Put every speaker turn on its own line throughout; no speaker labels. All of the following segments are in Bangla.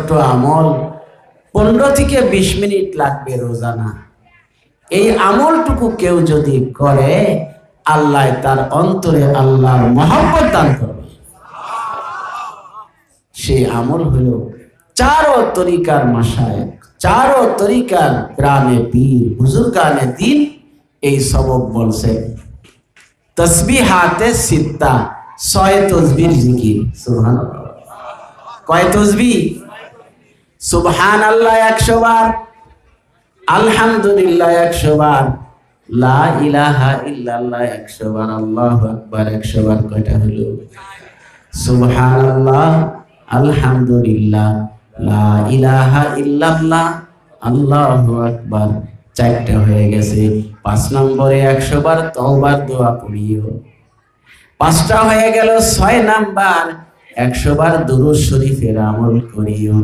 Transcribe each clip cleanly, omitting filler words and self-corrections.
ছোট্ট আমল, 15 থেকে 20 মিনিট লাগবে রোজানা। এই আমলটুকু কেউ যদি করে, আল্লাহ তার অন্তরে আল্লাহর মহব্বত দান করবে। সেই আমল হলো চারো তরিকার মাশায়েখ, চারো তরিকার গ্রামে পীর বুজুর্গানে দিন এই সবক বলছে। তসবিহাতে সিত্তা, 6 তসবির জিকির। সুবহানাল্লাহ। কয় তসবিহ? সুবহানাল্লাহ 100 বার, আলহামদুলিল্লাহ 100 বার, লা ইলাহা ইল্লাল্লাহ 100 বার, আল্লাহু আকবার 100 বার। কয়টা হলো? সুবহানাল্লাহ, আলহামদুলিল্লাহ, লা ইলাহা ইল্লাল্লাহ, আল্লাহু আকবার, 4টা হয়ে গেছে। 5 নম্বরে 100 বার তওবার দোয়া পড়িও। 5টা হয়ে গেল। 6 নাম্বার 100 বার দুরূদ শরীফের আমল করিও।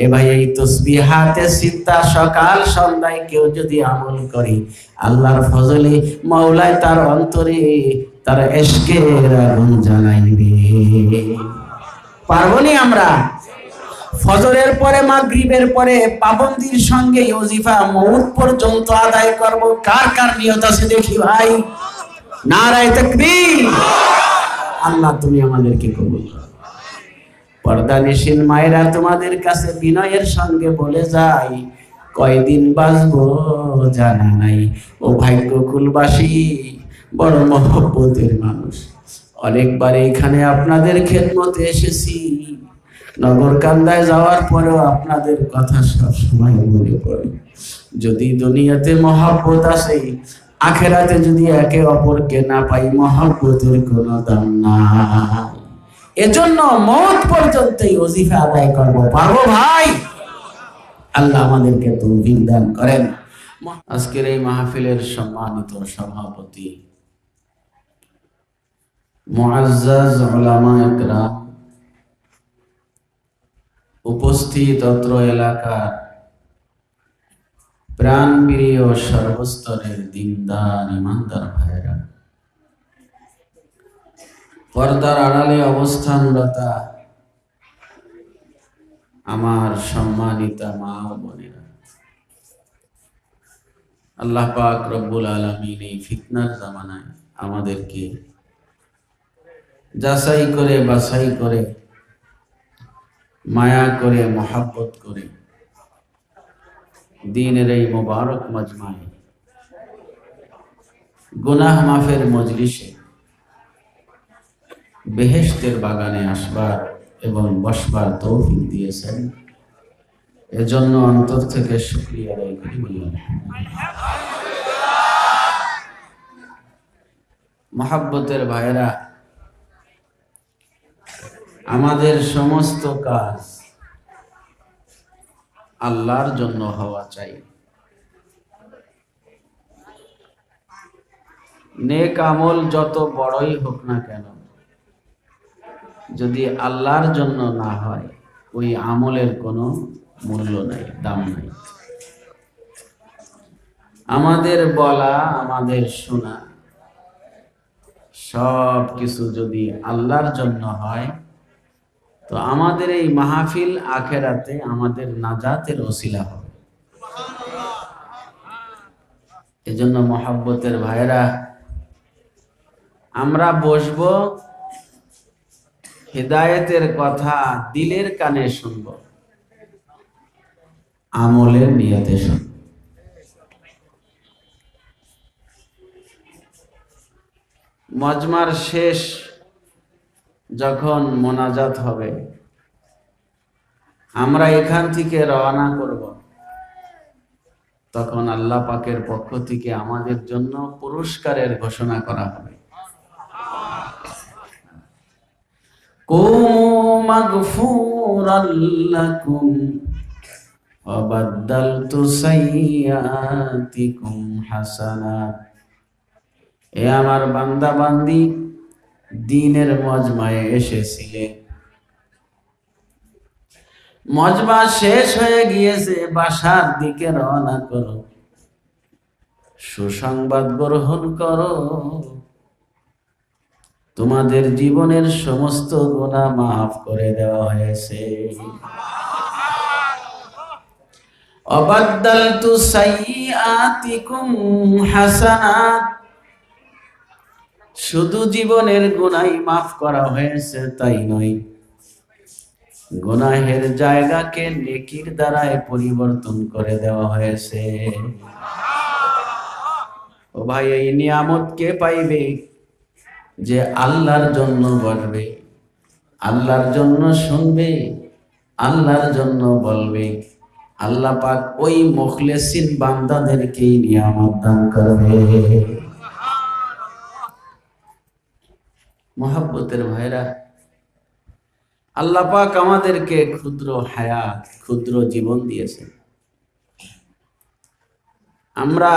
এ ভাই, এই তসবিহাতে সিত্তা সকাল সন্ধ্যায় কেউ যদি আমল করি, আল্লাহর ফজলে মাওলায় তার অন্তরে তার ইশকের আগুন জ্বালাইবে। পারবনি আমরা? ফজরের পরে মাগরিবের পরে পাবন্দির সঙ্গে ওজিফা মউত পর্যন্ত আদায় করব। কার কার নিয়ত আছে দেখি ভাই? নারায়ে তাকবীর। আল্লাহ তুমি আমাদেরকে কবুল করো। পর্দানিশীন মায়েরা, তোমাদের কাছে বিনয়ের সঙ্গে বলে যাই, কয়দিন বাঁচবো জানা নাই। ও ভাগ্যকুলবাসী, বড় মহব্বতের মানুষ, অনেকবার এখানে আপনাদের খেদমতে এসেছি। নগরকান্দায় যাওয়ার পরেও আপনাদের কথা সব সময় মনে পড়ে। যদি দুনিয়াতে মহব্বত আছে, আখেরাতে যদি একে অপরকে না পাই, মহব্বতের কোনো দাম নাই। এজন্য মওত পর্যন্তই ওজিফা আদায় করব। পারবো ভাই? আল্লাহ আমাদেরকে তৌফিক দান করেন। আজকের এই মাহফিলের সম্মানিত সভাপতি মুআজ্জাজ উলামায়ে কেরাম, উপস্থিত অত্র এলাকার প্রাণপ্রিয় সর্বস্তরের দিনদার ইমানদার ভাইরা, পর্দার আড়ালে অবস্থানরতা আমার সম্মানিতা মা ও বোনেরা, আল্লাহ পাক রব্বুল আলামিন এই ফিতনার জামানায় আমাদেরকে যাচাই করে বাছাই করে মায়া করে মহব্বত করে দ্বীনের এই মোবারক মজমায় গুনাহ মাফের মজলিসে বেহেশতের বাগানে আসবার এবং বসবার তৌফিক দিয়েছেন। এজন্য অন্তর থেকে শুকরিয়া আদায় করি। মহব্বতের ভাইরা, আমাদের সমস্ত কাজ আল্লাহর জন্য হওয়া চাই। নেক আমল যত বড়ই হোক না কেন, যদি আল্লাহর জন্য না হয়, ওই আমলের কোনো মূল্য নাই, দাম নাই। আমাদের বলা, আমাদের শোনা সব কিছু যদি আল্লাহর জন্য হয়, তো আমাদের এই মাহফিল আখেরাতে আমাদের নাজাতের ওসিলা হবে। এজন্য মহব্বতের ভাইরা, আমরা বসবো, হিদায়েতের কথা দিলের কানে শুনবো, আমলের নিয়তে শুনবো। মজমার শেষ যখন মোনাজাত হবে, আমরা এখান থেকে রওনা করব, তখন আল্লাহ পাকের পক্ষ থেকে আমাদের জন্য পুরস্কারের ঘোষণা করা হবে। কুমু মাগফুরাল লাকুম ওয়া বাদদালতু সাইয়্যাতিকুম হাসানাত। এ আমার বান্দা বান্দি, দ্বীনের মজমায় এসেছিলে, মজমা শেষ হয়ে গিয়েছে, বাসার দিকে রওনা করো, সুসংবাদ গ্রহণ করো, তোমাদের জীবনের সমস্ত গুনাহ মাফ করে দেওয়া হয়েছে। অবাদদালতু সাইয়্যাতিকুম হাসানাত, শুধু জীবনের গুনাহ মাফ করা হয়েছে তাই নয়, গুনাহের জায়গাকে নেকির দ্বারায় পরিবর্তন করে দেওয়া হয়েছে। ও ভাই, এই নিয়ামত কে পাইবে? যে আল্লাহর জন্য বলবে, আল্লাহর জন্য শুনবে, আল্লাহর জন্য বলবে। আল্লাহ পাক ওই মুখলিসিন বান্দাদেরকেই নিয়ামত দান করবে। মহব্বতের ভাইরা, আল্লাহ পাক আমাদেরকে ক্ষুদ্র হায়াত, ক্ষুদ্র জীবন দিয়েছেন। আমরা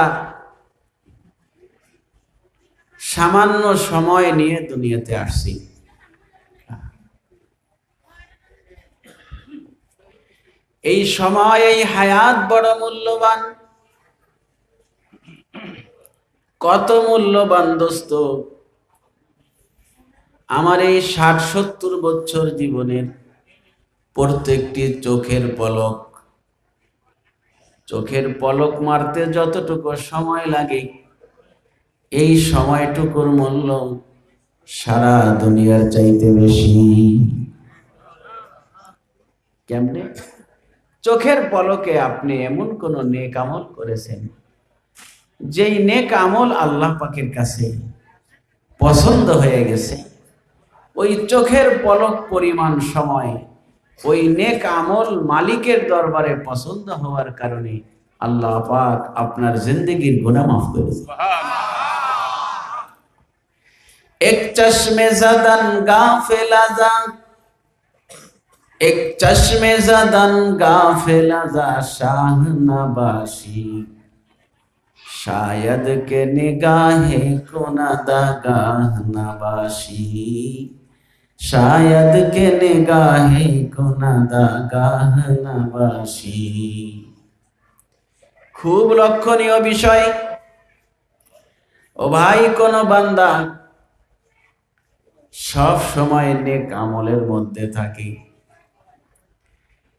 সামান্য সময় নিয়ে দুনিয়াতে আসছি। এই সময়, এই হায়াত বড় মূল্যবান। কত মূল্যবান দোস্ত! আমার এই ৬০-৭০ বছর জীবনের প্রত্যেকটি চোখের পলক, চোখের পলক মারতে যতটুকু সময় লাগে, এই সময়টুকুর মূল্য সারা দুনিয়ার চাইতে বেশি। কেমনে? চোখের পলকে আপনি এমন কোন নেক আমল করেছেন, যেই নেক আমল আল্লাহ পাকের কাছে পছন্দ হয়ে গেছে, ওই চোখের পলক পরিমাণ সময় ওই নেক আমল মালিকের দরবারে পছন্দ হওয়ার কারণে আল্লাহ পাক আপনার জিন্দেগির গুনাহ মাফ করে দেন। এক চশমে জাদান গাফেলা যা, এক চশমে জাদান গাফেলা যা শাহনবাসী, শায়দ কে নিগাহে কুনাদা গাহনবাসী, শায়দ কে নিগাহে কুনাদা গাহনবাসী। খুব লক্ষণীয় বিষয়। ও ভাই, কোন বান্দা সব সময় নেক আমলের মধ্যে থাকে,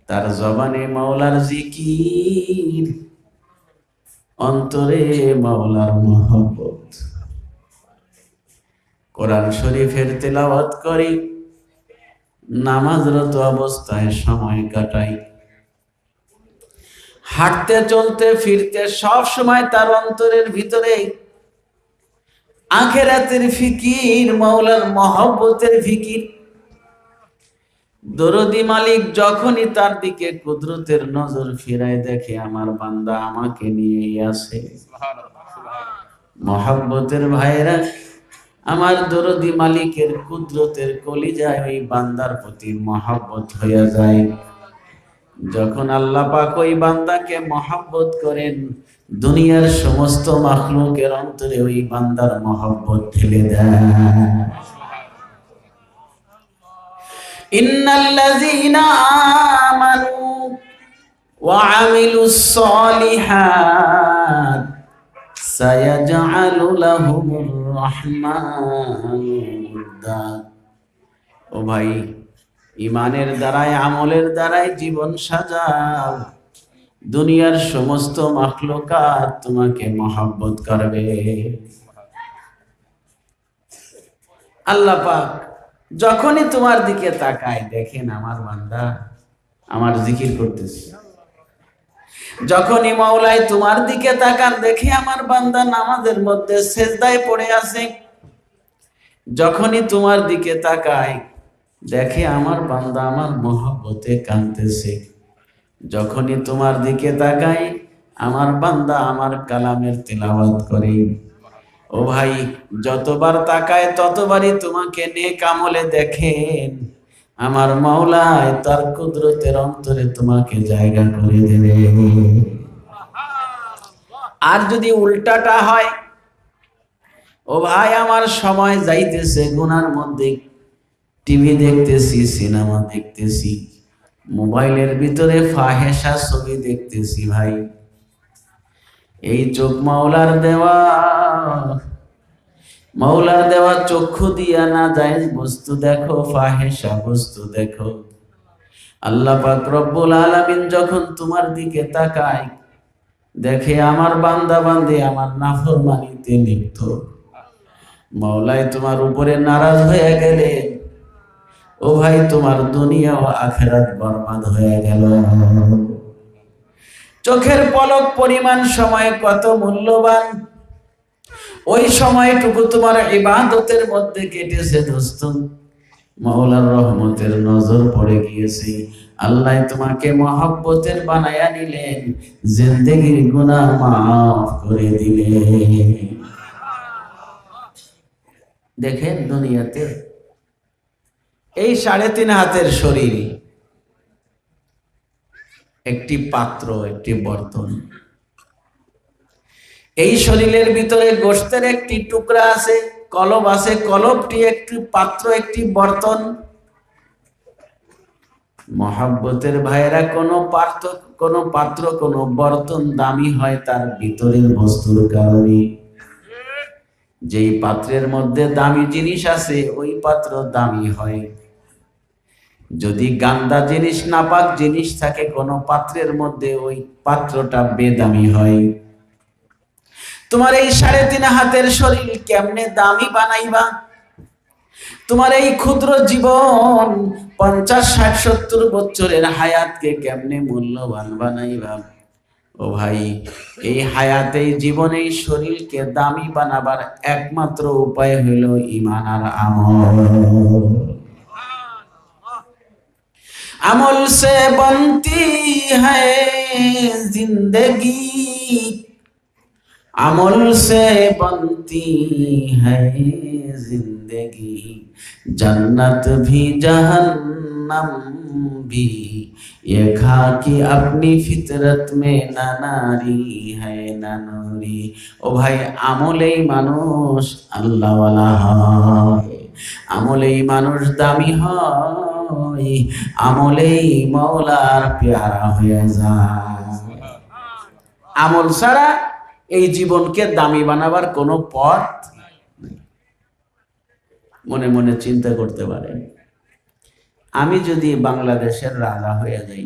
তার জবানে মাওলার জিকির, অন্তরে মাওলার মহব্বত, কোরআন শরীফের তেলাওয়াত করে, নামাজরত অবস্থায় সময় কাটাই, হাঁটতে চলতে ফিরতে সব সময় তার অন্তরের ভিতরে আখিরাতের ফিকির, মাওলার মহব্বতের ফিকির। দরদি মালিক যখনই তার দিকে কুদরতের নজর ফিরায়, দেখে আমার বান্দা আমাকে নিয়েই আছে। মহব্বতের ভাইরা, আমার দরদি মালিকের কুদরতের কলিজায় ওই বান্দার প্রতি মহব্বত হয়ে যায়। যখন আল্লাহ পাক ওই বান্দাকে মহব্বত করেন, দুনিয়ার সমস্ত মাখলুকের অন্তরে ওই বান্দার মহব্বত ঢেলে দেন। ইন্নাল্লাযীনা আমানু ওয়া আমিলুস সলিহাত সায়াজআলু লাহুমুর রাহমানু উদ্দা। ও ভাই, ইমানের দ্বারাই, আমলের দ্বারাই জীবন সাজাও, দুনিয়ার সমস্ত মাখলুকাত তোমাকে মহব্বত করবে। আল্লাহ পাক যখনই তোমার দিকে তাকায়, দেখেন আমার বান্দা আমার জিকির করতেছে। যখনই মাওলাই তোমার দিকে তাকান, দেখে আমার বান্দা নামাজের মধ্যে সেজদায় পড়ে আছে। যখনই তোমার দিকে তাকায়, দেখে আমার বান্দা আমার মহব্বতে কাঁদতেছে। যখনই তোমার দিকে তাকায়, আমার বান্দা আমার কালামের তিলাওয়াত করে। ও ভাই, যতবার তাকায় ততবারই তোমাকে নেক আমলে দেখেন। আমার মাওলায় তার কুদরতের অন্তরে তোমাকে জায়গা করে দেবে। আর যদি উল্টাটা হয়, ও ভাই আমার সময় যাইতেছে গুনার মধ্যে, টিভি দেখতেছি, সিনেমা দেখতেছি, মোবাইলের ভিতরে ফাহেসা ছবি দেখতেছি। ভাই, এই চোখ মাওলার দেওয়া, মাওলার দেওয়া চক্ষু দিয়া না জায়েজ বস্তু দেখো, ফাহেসা বস্তু দেখো, আল্লাহ পাক রব্বুল আলামিন যখন তোমার দিকে তাকায়, দেখে আমার বান্দা বান্দি আমার নাফরমানিতে লিপ্ত, মাওলাই তোমার উপরে নারাজ হয়ে গেলে, ও ভাই তোমার দুনিয়া ও আখিরাত বরবাদ হয়ে গেল। চোখের পলক পরিমাণ সময় কত মূল্যবান, ওই সময়টুকু তোমার ইবাদতের মধ্যে কেটেছে দোস্ত, মাওলার রহমতের নজর পড়ে গিয়েছে, আল্লাহ তোমাকে মহব্বতের বানায়া নিলেন, জিন্দেগির গুনাহ মাফ করে দিলেন। দেখেন দুনিয়াতে এই 3.5 হাতের শরীর একটি পাত্র, একটি বর্তন। এই শরীরের ভিতরে গোশতের একটি টুকরা আছে, কলব আছে, কলবটি একটি পাত্র, একটি বর্তন। মহব্বতের ভাইয়েরা, কোনো পাত্র কোনো বর্তন দামি হয় তার ভিতরের বস্তুর কারণে। যেই পাত্রের মধ্যে দামি জিনিস আছে ওই পাত্র দামি হয়। যদি গান্দা জিনিস, নাপাক জিনিস থাকে কোনো পাত্রের মধ্যে, ওই পাত্রটা বেদামি হয়। তোমার এই 3.5 হাতের শরীর কেমনে দামি বানাইবা? তোমার এই ক্ষুদ্র জীবন 50, 60, 70 বছরের হায়াতকে কেমনে মূল্যবান বানাইবা? ও ভাই, এই হায়াতে, জীবনে, এই শরীরকে দামি বানাবার একমাত্র উপায় হইল ঈমান আর আমল। আমল সে বনতি হ্যায় জিন্দগি, আমল সে বনতি হ্যায় জিন্দগি, जन्नत भी जहन्नम भी, ये खाकी अपनी फितरत में ना नारी है ना नूरी। ও ভাই, আমলেই মানুষ আল্লাহওয়ালা হয়, আমলেই মানুষ দামি হয়, আমলেই মাওলার পেয়ারা হয়ে যায়। আমল ছাড়া এই জীবনকে দামি বানাবার কোনো পথ। মনে মনে চিন্তা করতে পারেন, আমি যদি বাংলাদেশের রাজা হয়ে যাই,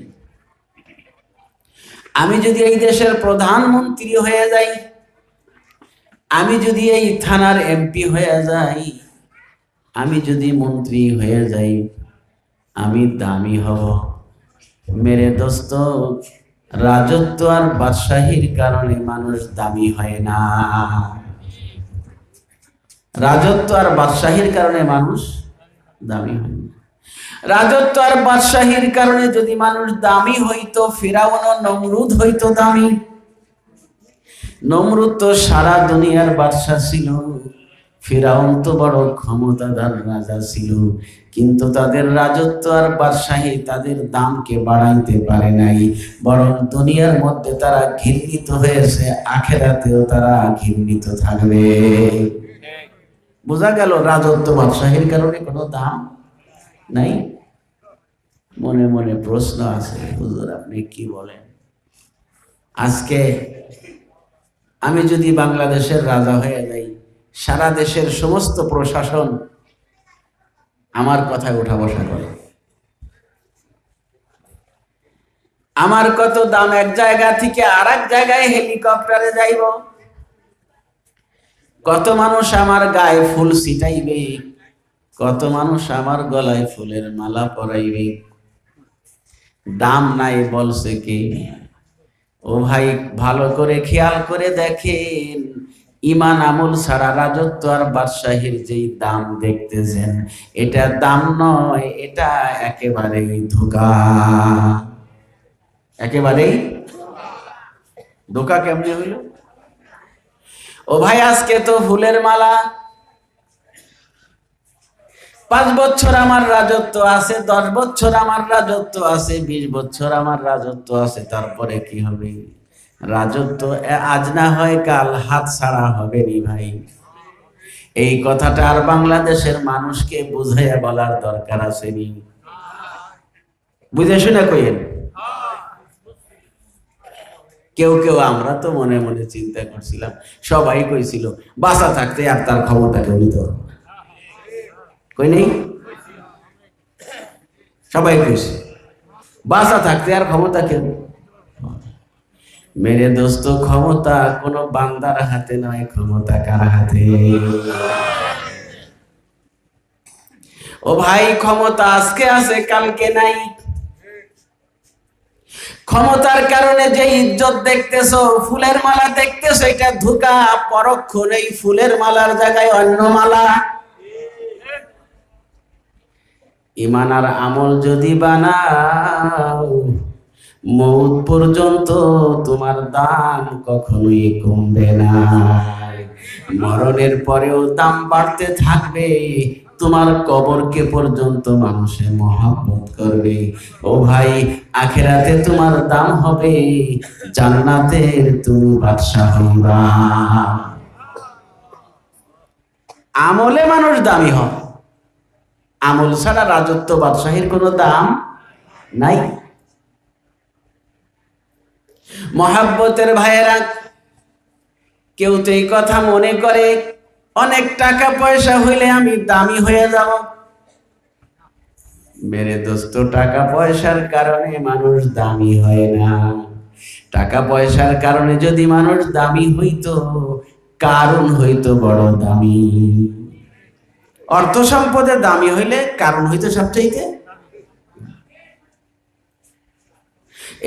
আমি যদি এই দেশের প্রধানমন্ত্রী হয়ে যাই, আমি যদি এই থানার এমপি হয়ে যাই, আমি যদি মন্ত্রী হয়ে যাই, আমি দামি হব। মেরে দোস্ত, রাজত্ব আর বাদশাহীর কারণে মানুষ দামি হয় না। রাজত্ব আর বাদশাহীর কারণে মানুষ দামি হয় না। রাজত্ব আর বাদশাহীর কারণে যদি মানুষ দামি হইতো, ফিরাউন ও নমরুদ হইতো দামি। নমরুদ তো সারা দুনিয়ার বাদশা ছিল, ফিরাউন তো বড় ক্ষমতাধর রাজা ছিল, কিন্তু তাদের রাজত্ব আর বাদশাহী তাদের দামকে বাড়াইতে পারে নাই, বরং দুনিয়ার মধ্যে তারা ঘৃণিত হয়েছে, আখিরাতেও তারা ঘৃণিত থাকবে। বোঝা গেল রাজত্ব বাদশাহীর কারণে কোনো দাম নাই। মনে মনে প্রশ্ন আছে, হুজুর আপনি কি বলেন? আজকে আমি যদি বাংলাদেশের রাজা হয়ে যাই, সারা দেশের সমস্ত প্রশাসন আমার কথায় উঠা বসা করে। আমার কত দাম, এক জায়গা থেকে আর এক জায়গায় হেলিকপ্টারে যাইব, কত মানুষ আমার গায়ে ফুল ছিটাইবে, কত মানুষ আমার গলায় ফুলের মালা পরাইবে। দাম নাই বলছে কি? ও ভাই, ভালো করে খেয়াল করে দেখেন, ঈমান আমল ছাড়া রাজত্ব আর বাদশাহীর যেই দাম দেখতেছেন, এটা দাম নয়, এটা একেবারেই ধোঁকা। একেবারেই ধোঁকা। কেমনে হইল? ও ভাই, আজকে তো ফুলের মালা, 5 বছর আমার রাজত্ব আছে, 10 বছর আমার রাজত্ব আছে, 20 বছর আমার রাজত্ব আছে, তারপরে কি হবে? রাজত্ব আজ না হয় কাল হাত ছাড়া হবে নি ভাই। এই কথাটা আর বাংলাদেশের মানুষকে বুঝাইয়া বলার দরকার আছে নি? বুঝে শুনে কইেন। কেউ কেউ, আমরা তো মনে মনে চিন্তা করছিলাম, সবাই কইছিল বাঁচা থাকতে আর তার ক্ষমতা কেউ নিতে হবে, কই নেই? সবাই কইছে। বাঁচা থাকতে আর ক্ষমতা কেন? মেরে দোস্ত, ক্ষমতা কোনো বান্দার হাতে নয়, ক্ষমতা কার হাতে? ও ভাই, ক্ষমতা আজকে আছে, কালকে নাই। ক্ষমতার কারণে যে ইজ্জত দেখতেছো, ফুলের মালা দেখতেছো, এটা ধোঁকা। পরক্ষণে এই ফুলের মালার জায়গায় অন্য মালা। ঈমান আর আমল যদি বানাও, মৌত পর্যন্ত তোমার দাম কখনোই কমবে না। মরণের পরেও দাম বাড়তে থাকবে। তোমার কবরকে পর্যন্ত মানুষে মহব্বত করবে। ও ভাই, আখিরাতে তোমার দাম হবে, জান্নাতের তুমি বাদশা হইবা। আমলে মানুষ দামি হয়, আমল ছাড়া রাজত্ব বাদশাহীর কোনো দাম নাই। মহাব্বতের ভাইয়েরা, কেউ তো এই কথা মনে করে অনেক টাকা পয়সা হইলে আমি দামি হয়ে যাব। মেরে দোস্ত, টাকা পয়সার কারণে মানুষ দামি হয় না। টাকা পয়সার কারণে যদি মানুষ দামি হইতো, কারণ হইতো বড় দামি। অর্থ সম্পদে দামি হইলে কারণ হইতো সবচাইতে।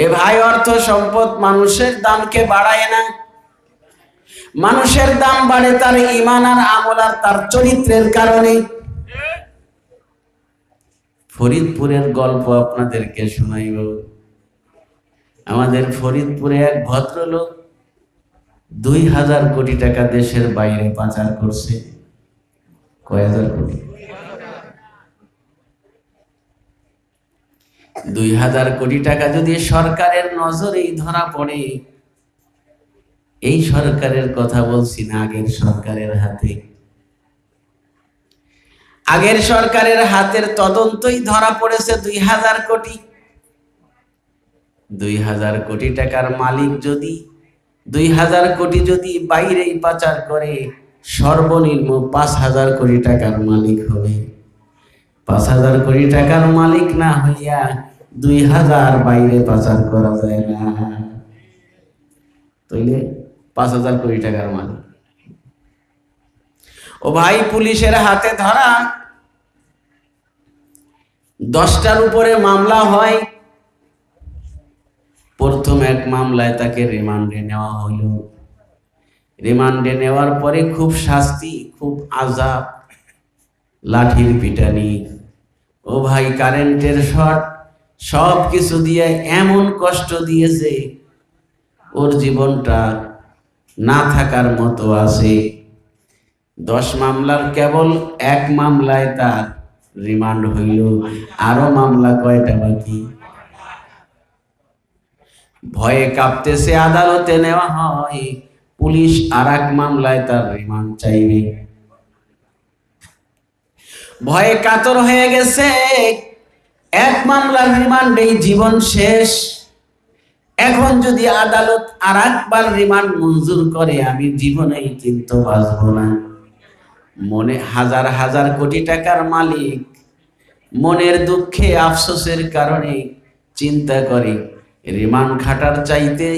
এ ভাই, অর্থ সম্পদ মানুষের দামকে বাড়ায় না। মানুষের দাম বাড়ে তার ঈমান আর আমল আর তার চরিত্রের কারণে। ফরিদপুরের গল্প আপনাদেরকে শোনাইব। আমাদের ফরিদপুরে এক ভদ্রলোক 2000 কোটি টাকা দেশের বাইরে পাচার করছে। কয় হাজার কোটি? 2000 কোটি টাকা যদি সরকারের নজরেই ধরা পড়ে, এই সরকারের কথা বলছি না, আগের সরকারের হাতে, আগের সরকারের হাতের তদন্তই ধরা পড়েছে 2000 কোটি। 2000 কোটি টাকার মালিক যদি 2000 কোটি যদি বাইরেই পাচার করে, সর্বনিম্ন 5000 কোটি টাকার মালিক হবে। 5000 কোটি টাকার মালিক না হইয়া 2000 বাইরে পাচার করা যায় না। তাইলে 5000 কোটি টাকার মালিক। ও ভাই, পুলিশের হাতে ধরা 10টার উপরে মামলা হয়। প্রথম এক মামলায় তাকে রিমান্ডে নেওয়া হলো। রিমান্ডে নেওয়ার পরে খুব শাস্তি, খুব আযাব, লাঠির পিটানি, ও ভাই কারেন্টের শট, সব কিছু দিয়ে এমন কষ্ট দিয়েছে, ওর জীবনটা না থাকার মতো আছে। 10 মামলার কেবল এক মামলায় তার রিমান্ড হইল, আরো মামলা কয়টা বাকি। ভয়ে কাঁপতেছে, আদালতে নেওয়া হয়, পুলিশ আর এক মামলায় তার রিমান্ড চাইবে। ভয়ে কাতর হয়ে গেছে, এক মামলার রিমান্ডেই জীবন শেষ। এখন যদি আদালত আর একবার রিমান্ড মঞ্জুর করে, আমি জীবনেই কিন্তু বাঁচব না। মনে হাজার হাজার কোটি টাকার মালিক মনের দুঃখে আফসোসের কারণে চিন্তা করে, রিমান্ড খাটার চাইতে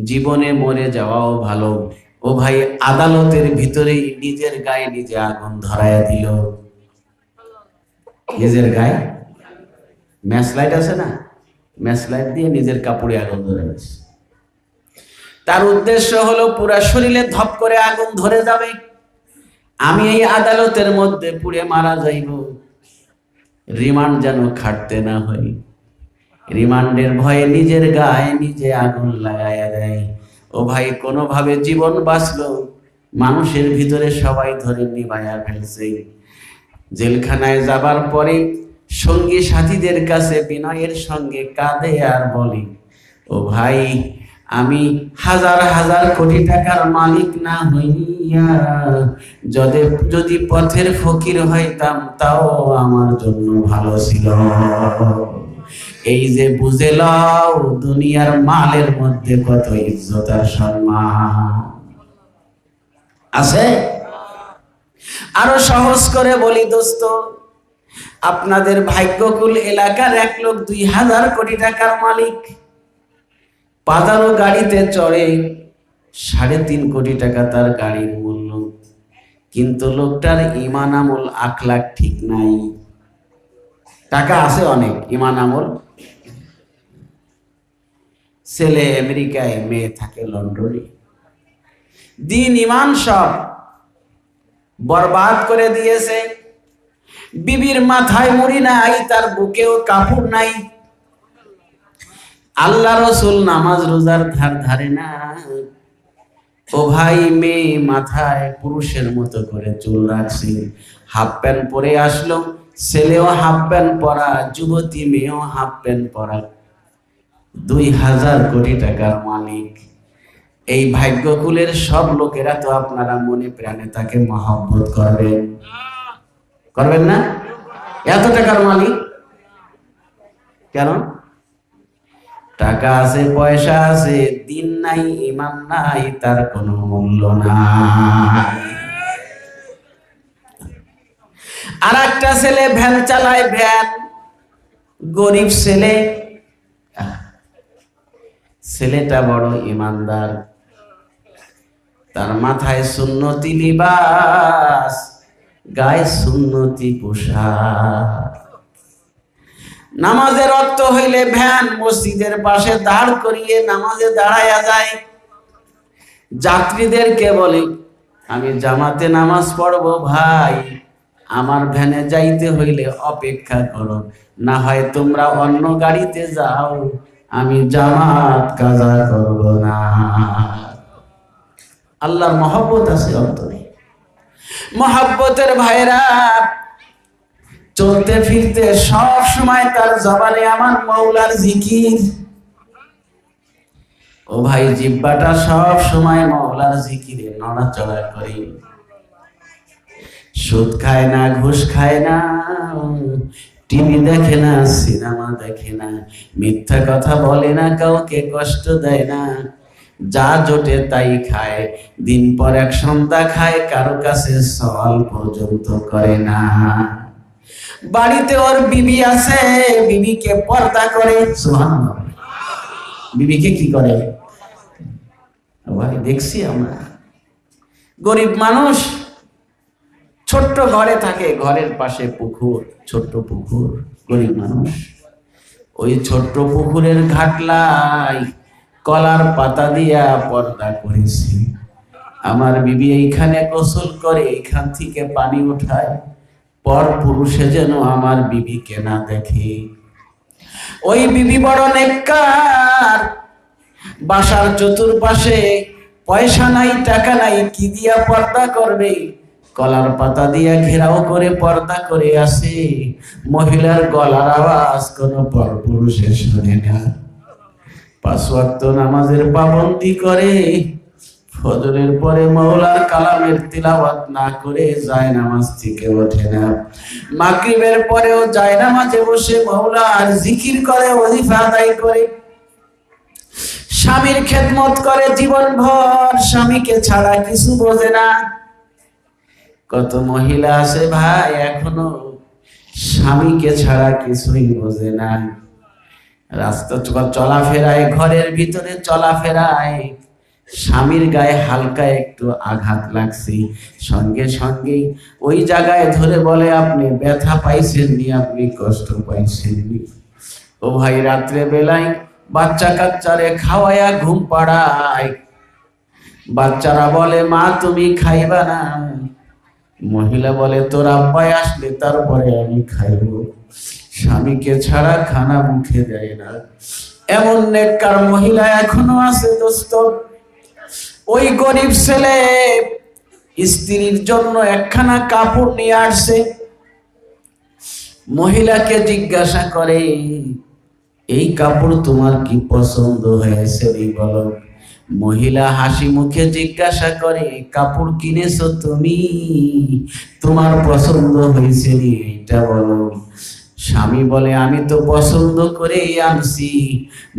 জীবনে মরে যাওয়াও ভালো। ও ভাই, আদালতের ভিতরেই নিজের গায়ে নিজে আগুন ধরায়া দিল। নিজের গায়ে ম্যাচ লাইট আছে না, ম্যাচ লাইট দিয়ে নিজের কাপড়ে আগুন ধরে গেছে। তার উদ্দেশ্য হলো পুরা শরীরে ধপ করে আগুন ধরে যাবে, আমি এই আদালতের মধ্যে পুড়ে মারা যাইব, রিমান্ড যেন খাটতে না হয়। রিমান্ডের ভয়ে নিজের গায়ে নিজে আগুন লাগাইয়া দেয়। ও ভাই, কোনোভাবে জীবন বাঁচলো, মানুষের ভিতরে সবাই ধরে নিভাইয়া ফেলছে। জেলখানায় যাবার পরে সঙ্গী সাথীদের কাছে বিনয়ের সঙ্গে কাঁদে আর বলে, ও ভাই, আমি হাজার হাজার কোটি টাকার মালিক না হইয়া যদি পথের ফকির হইতাম, তাও আমার জন্য ভালো ছিল। এই যে বুঝে লও, দুনিয়ার মালের মধ্যে কত ইজ্জত আর সম্মান আছে। আরো সহজ করে বলি দোস্ত, আপনাদের ভাগ্যকুল এলাকার এক লোক 2000 কোটি টাকার মালিক, পাদারো গাড়িতে চড়ে, 3.5 কোটি টাকা তার গাড়ির মূল্য, কিন্তু লোকটার ঈমান আমল আখলাক ঠিক নাই। টাকা আছে অনেক, ঈমান আমল, ছেলে আমেরিকায়, মেয়ে থাকে লন্ডনে, দিন ঈমান সব বরবাদ করে দিয়েছে। বিবির মাথায় মুড়ি নাই, তার বুকেও কাপড় নাই। আল্লাহ রসুল নামাজ রোজার ধার ধারে না। ও ভাই, মেয়ে মাথায় পুরুষের মতো করে চুল রাখছে, হাফ প্যান্ট পরে আসলো, ছেলেও হাফ প্যান্ট পরা, যুবতী মেয়েও হাফ প্যান্ট পরা, 2000 কোটি টাকার মালিক। এই ভাগ্যকুলের সব লোকেরা তো আপনারা মনে প্রাণে তাকে মহব্বত করবেন, করবেন না? এত টাকার মালিক কেন? টাকা আছে, পয়সা আছে, দিন নাই, ঈমান নাই, তার কোনো মূল্য নাই। আর একটা ছেলে ভ্যান চালায়, ভ্যান, গরিব ছেলে, ছেলেটা বড় ঈমানদার, তার মাথায় সুন্নতি লিবাস, গায়ে সুন্নতি পোশাক। নামাজের অর্থ হইলে ভ্যান মসজিদের পাশে দাঁড় করিয়ে নামাজে দাঁড়ায়া যায়, যাত্রীদেরকে বলে আমি জামাতে নামাজ পড়বো ভাই, আমার ভ্যানে যাইতে হইলে অপেক্ষা করো, না হয় তোমরা অন্য গাড়িতে যাও, আমি জামাত কাজা করব না। আল্লাহর মহব্বত আছে অন্তরে। মহব্বতের ভাইরা, চলতে ফিরতে সব সময় তার জবানে আমার মৌলার জিকির। ও ভাই, জিহ্বাটা সব সময় মৌলার জিকিরে নড়াচড়া করে। সুদ খায় না, ঘুষ খায় না, টিভি দেখে না, সিনেমা দেখে না, মিথ্যা কথা বলে না, কাউকে কষ্ট দেয় না, যা জোটে তাই খায়, দিন পর এক সন্ধ্যা খায়, কারো কাছে সওয়াল পর্যন্ত করে না। বাড়িতে ওর বিবি আছে, বিবিকে পর্দা করে, সুবহানাল্লাহ, বিবিকে কি করে ভাই দেখছি আমরা। গরিব মানুষ, ছোট্ট ঘরে থাকে, ঘরের পাশে পুকুর, ছোট্ট পুকুর, গরিব মানুষ ওই ছোট্ট পুকুরের ঘাটলায় কলার পাতা দিয়া পর্দা করেছি। আমার বিবি এইখানে গোসল করে, এইখান থেকে পানি উঠায়, পর পুরুষে যেন আমার বিবিকে না দেখে। ওই বিবি বড় নেককার, বাসার চতুর্পাশে পয়সা নাই, টাকা নাই, কি দিয়া পর্দা করবে? কলার পাতা দিয়া ঘেরাও করে পর্দা করে আসে। মহিলার গলার আওয়াজ কোনো পর পুরুষে শুনে না। 5 ওয়াক্ত নামাজের পাবন্দি করে, ফজরের পরে মওলার কালামের তিলাওয়াত না করে যায় নামাজ থেকে ওঠে না। মাগরিবের পরেও যায় নামাজে বসে মওলার জিকির করে, ওয়াজিফা আদায় করে, স্বামীর খেদমত করে জীবনভর, স্বামীকে ছাড়া কিছু বোঝে না। কত মহিলা আছে ভাই এখনো স্বামীকে ছাড়া কিছুই বোঝে না। রাস্তা চলাফেরায়, ঘরের ভিতরে চলাফেরায়, স্বামীর গায়ে হালকা একটু আঘাত লাগছে, সঙ্গে সঙ্গে ওই জায়গায় ধরে বলে আপনি ব্যথা পাইছেননি, আপনি কষ্ট পাইছেননি। ও ভাই, রাত্রে বেলায় বাচ্চা কাচ্চারে খাওয়ায়া ঘুম পাড়ায়, বাচ্চারা বলে মা তুমি খাইবা না, মহিলা বলে তোর আব্বাই আসলে তারপরে আমি খাইব। স্বামীকে ছাড়া খানা মুখে দেয় না, এমন নেককার মহিলা এখনো আছে দোস্ত। ওই গরিব ছেলে স্ত্রীর জন্য একখানা কাপড় নিয়ে আসছে, মহিলাকে জিজ্ঞাসা করে এই কাপড় তোমার কি পছন্দ হয়েছে বলো। মহিলা হাসি মুখে জিজ্ঞাসা করে কাপড় কিনেছো তুমি, তোমার পছন্দ হয়েছে এটা বলো। স্বামী বলে আমি তো পছন্দ করেই আনছি।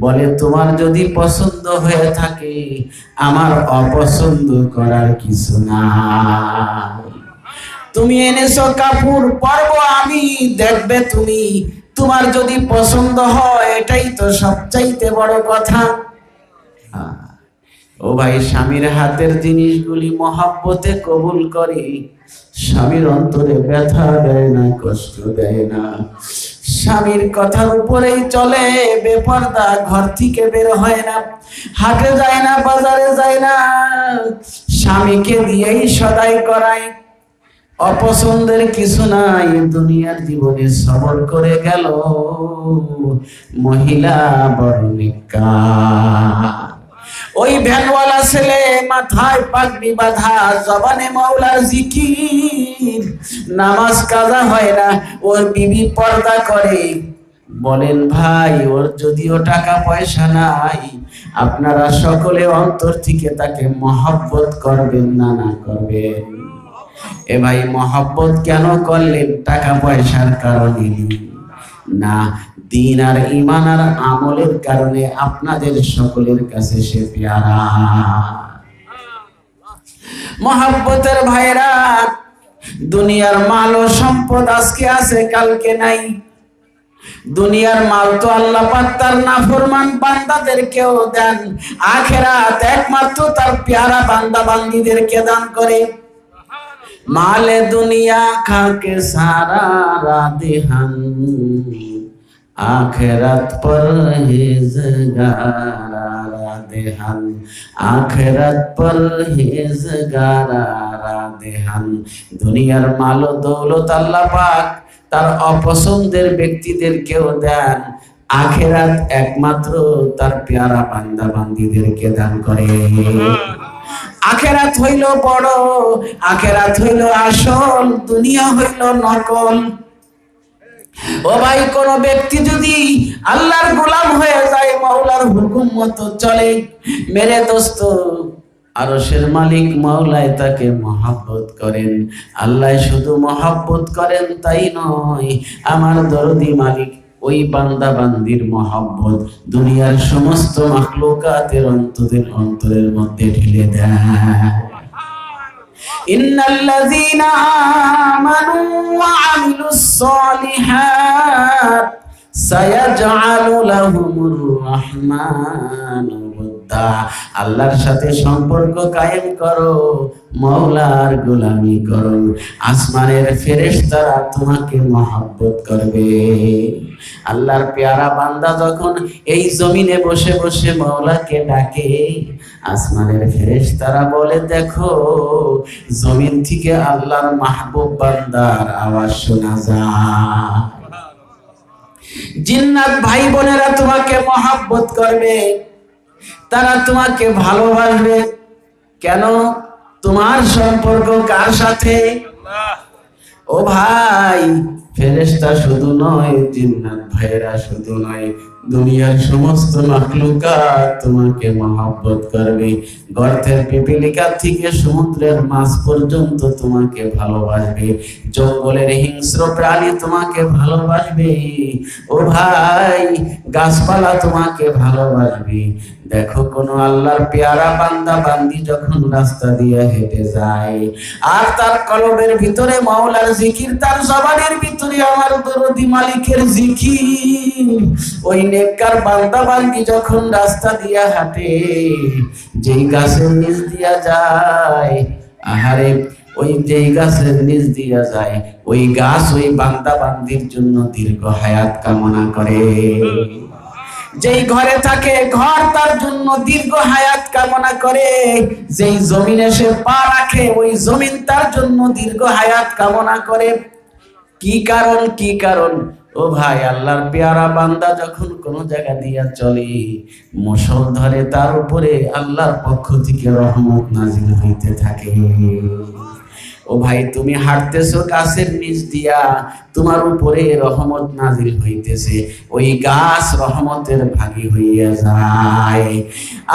বলে তোমার যদি পছন্দ হয়ে থাকে আমার অপছন্দ করার কিছু না। তুমি এনেছো কাপড়, পরবো আমি, দেখবে তুমি, তোমার যদি পছন্দ হয় এটাই তো সবচাইতে বড় কথা। ও ভাই, স্বামীর হাতের জিনিসগুলি মহব্বতে কবুল করে, স্বামীর অন্তরে ব্যথা দেয় না, কষ্ট দেয় না, স্বামীর কথার উপরেই চলে, বেপরদা, ঘর থেকে বের হয় না, হাটে যায় না, বাজারে যায় না, স্বামীকে দিয়েই সদাই করায়। অপছন্দের কিছু নাই, দুনিয়ার জীবনে সবর করে গেল মহিলা বড় নেককার। ওই ভ্যানওয়ালা ছেলে, মাথায় পাগড়ি বাঁধা, জবানে মাওলার জিকির, নামাজ কাজা হয় না, ওর বিবি পর্দা করে। বলেন ভাই, ওর যদিও টাকা পয়সা নাই, আপনারা সকলে অন্তর থেকে তাকে মহব্বত করবেন না না করবেন? এ ভাই, মহব্বত কেন করলেন? টাকা পয়সার কারণে না, দিন আর ঈমান আর আমলের কারণে আপনাদের সকলের কাছে সে পেয়ারা। মহব্বতের ভাইরা, দুনিয়ার মাল ও সম্পদ আজকে আছে কালকে নাই। দুনিয়ার মাল তো আল্লাহ পাক তার নাফরমান বান্দাদেরকেও দেন, আখিরাত একমাত্র তার পেয়ারা বান্দা বান্দীদেরকে দান করে। माले दुनिया खा के सारा राधिहन, आखिरत पर हिजगारा राधिहन, आखिरत पर हिजगारा राधिहन। दुनियार मालो दौलत अल्लाह पाक तार अपसंदेर व्यक्तिदेरकेও দেন, आखिरत एकमात्र तार प्यारा बांदा बांदीदेरকে দান করে। আখেরাত হইল বড়, আখেরাত হইল আসল, দুনিয়া হইল নকল। ও ভাই, কোন ব্যক্তি যদি আল্লাহর গোলাম হয়ে যায়, মাওলার হুকুম মতো চলে, মেরে দোস্ত, আরশের মালিক মাওলায় তাকে মহব্বত করেন। আল্লাহ শুধু মহব্বত করেন তাই নয়, আমার দরদি মালিক ওই বান্দা বান্দির মহব্বত দুনিয়ার সমস্ত মাখলুকাতের অন্তরের মধ্যে ঢেলে দেয়। ইন্নাল্লাযীনা আমানু ওয়া আমিলুস সালিহাত সায়াজআলু লাহুমুর রাহমানু ওয়াদ্দা। আল্লাহর সাথে সম্পর্ক কায়েম করো, মাওলার গোলামি করো, আসমানের ফেরেশতারা তোমাকে মহব্বত করবে। আল্লাহর পেয়ারা বান্দা যখন এই জমিনে বসে বসে মাওলাকে ডাকে, আসমানের ফেরেশতারা বলে, দেখো জমিন থেকে আল্লাহর মাহবুব বান্দার আওয়াজ শোনা যায়। জিন্নাত ভাই বোনেরা তোমাকে মহব্বত করবে, তারা তোমাকে ভালোবাসবে। কেন? তোমার সম্পর্ক কার সাথে? ও ভাই, ফেরেশতা শুধু নয়, জিন্নাত ভাইরা শুধু নয়, দুনিয়ার সমস্ত মাখলুকাত তোমাকে মহব্বত করবে। গর্তের পিপিলিকা থেকে সমুদ্রের মাছ পর্যন্ত তোমাকে ভালোবাসবে, জঙ্গলের হিংস্র প্রাণী তোমাকে ভালোবাসবে। ও ভাই, গাছপালা তোমাকে ভালোবাসবে। দেখো, কোন আল্লাহর পেয়ারা বান্দা বান্দি যখন রাস্তা দিয়ে হেঁটে যায়, আর তার কলবের ভিতরে মাওলার জিকির, তার জবানের ভিতরে আমার দরদি মালিকের জিকির, ওই নেককার বান্দা বান্দি যখন রাস্তা দিয়া হাঁটে, যেই গাছের নিচ দিয়া যায়, আহারে, ওই যেই গাছের নিচ দিয়া যায়, ওই গাছ ওই বান্দা বান্দির জন্য দীর্ঘ হায়াত কামনা করে। যেই ঘরে থাকে, ঘর তার জন্য দীর্ঘ হায়াত কামনা করে। যেই জমিনে সে পা রাখে, ওই জমিন তার জন্য দীর্ঘ হায়াত কামনা করে। কি কারণ? কি কারণ? ও ভাই, আল্লাহর পেয়ারা বান্দা যখন কোন জায়গা দিয়া চলে, মুষল ধরে তার উপরে আল্লাহর পক্ষ থেকে রহমত নাজিল হইতে থাকে। ও ভাই, তুমি হাঁটতেছো গাছের নিচ দিয়া, তোমার উপরে রহমত নাজিল হইতেছে, ওই গাছ রহমতের ভাগী হইয়া যায়।